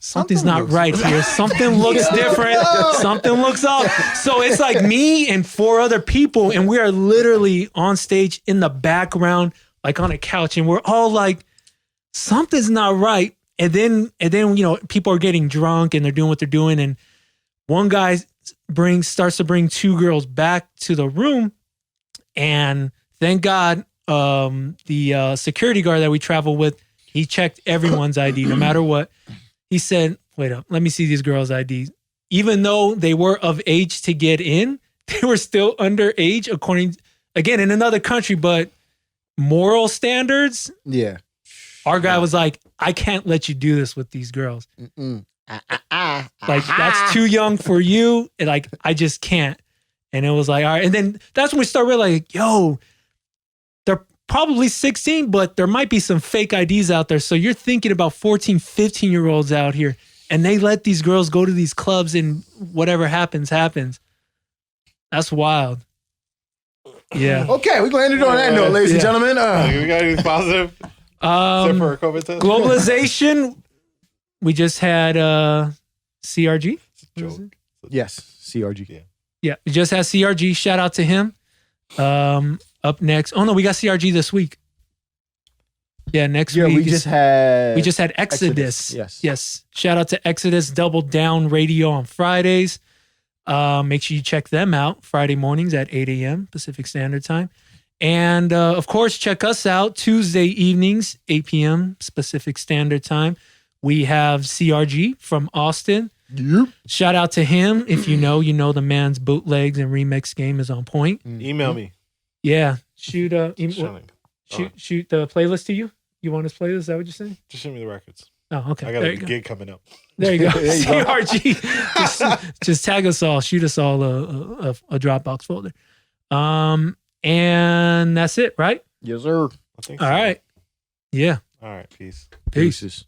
something's Something not looks- right here. Something looks different. Something looks off. So it's like me and 4 other people, and we are literally on stage in the background, like on a couch, and we're all like, something's not right. And then, you know, people are getting drunk and they're doing what they're doing. And one guy starts to bring 2 girls back to the room. And thank God, the security guard that we travel with, he checked everyone's ID, no matter what. He said, wait up, let me see these girls' IDs. Even though they were of age to get in, they were still underage, according, again, in another country, but moral standards, Yeah. our guy was like, I can't let you do this with these girls. Mm-mm. Like, that's too young for you. And like, I just can't. And it was like, all right. And then that's when we start realizing, yo, they're probably 16, but there might be some fake IDs out there. So you're thinking about 14, 15-year-olds out here, and they let these girls go to these clubs and whatever happens, happens. That's wild. Yeah. Okay, we're going to end it on that note, ladies and Yeah. gentlemen. We got anything positive? Except for a COVID test? Globalization. We just had CRG. Joke. Yes, CRG. Yeah. Yeah, we just had CRG. Shout out to him. Up next. Oh no, we got CRG this week. Yeah, next Yeah, week. we just had Exodus. Yes. Yes. Shout out to Exodus Double Down Radio on Fridays. Make sure you check them out Friday mornings at 8 a.m. Pacific Standard Time. And of course, check us out Tuesday evenings, 8 p.m. Pacific Standard Time. We have CRG from Austin. Yep. Shout out to him. If you know the man's bootlegs and remix game is on point. Email me. Yeah. Shoot the playlist to you. You want his playlist? Is that what you're saying? Just send me the records. Oh, okay. I got There a you go. gig coming up. There you go. There you go. CRG. just tag us all. Shoot us all a Dropbox folder. And that's it, right? Yes, sir. I think All so. right. Yeah. All right. Peace. Peace. Peace.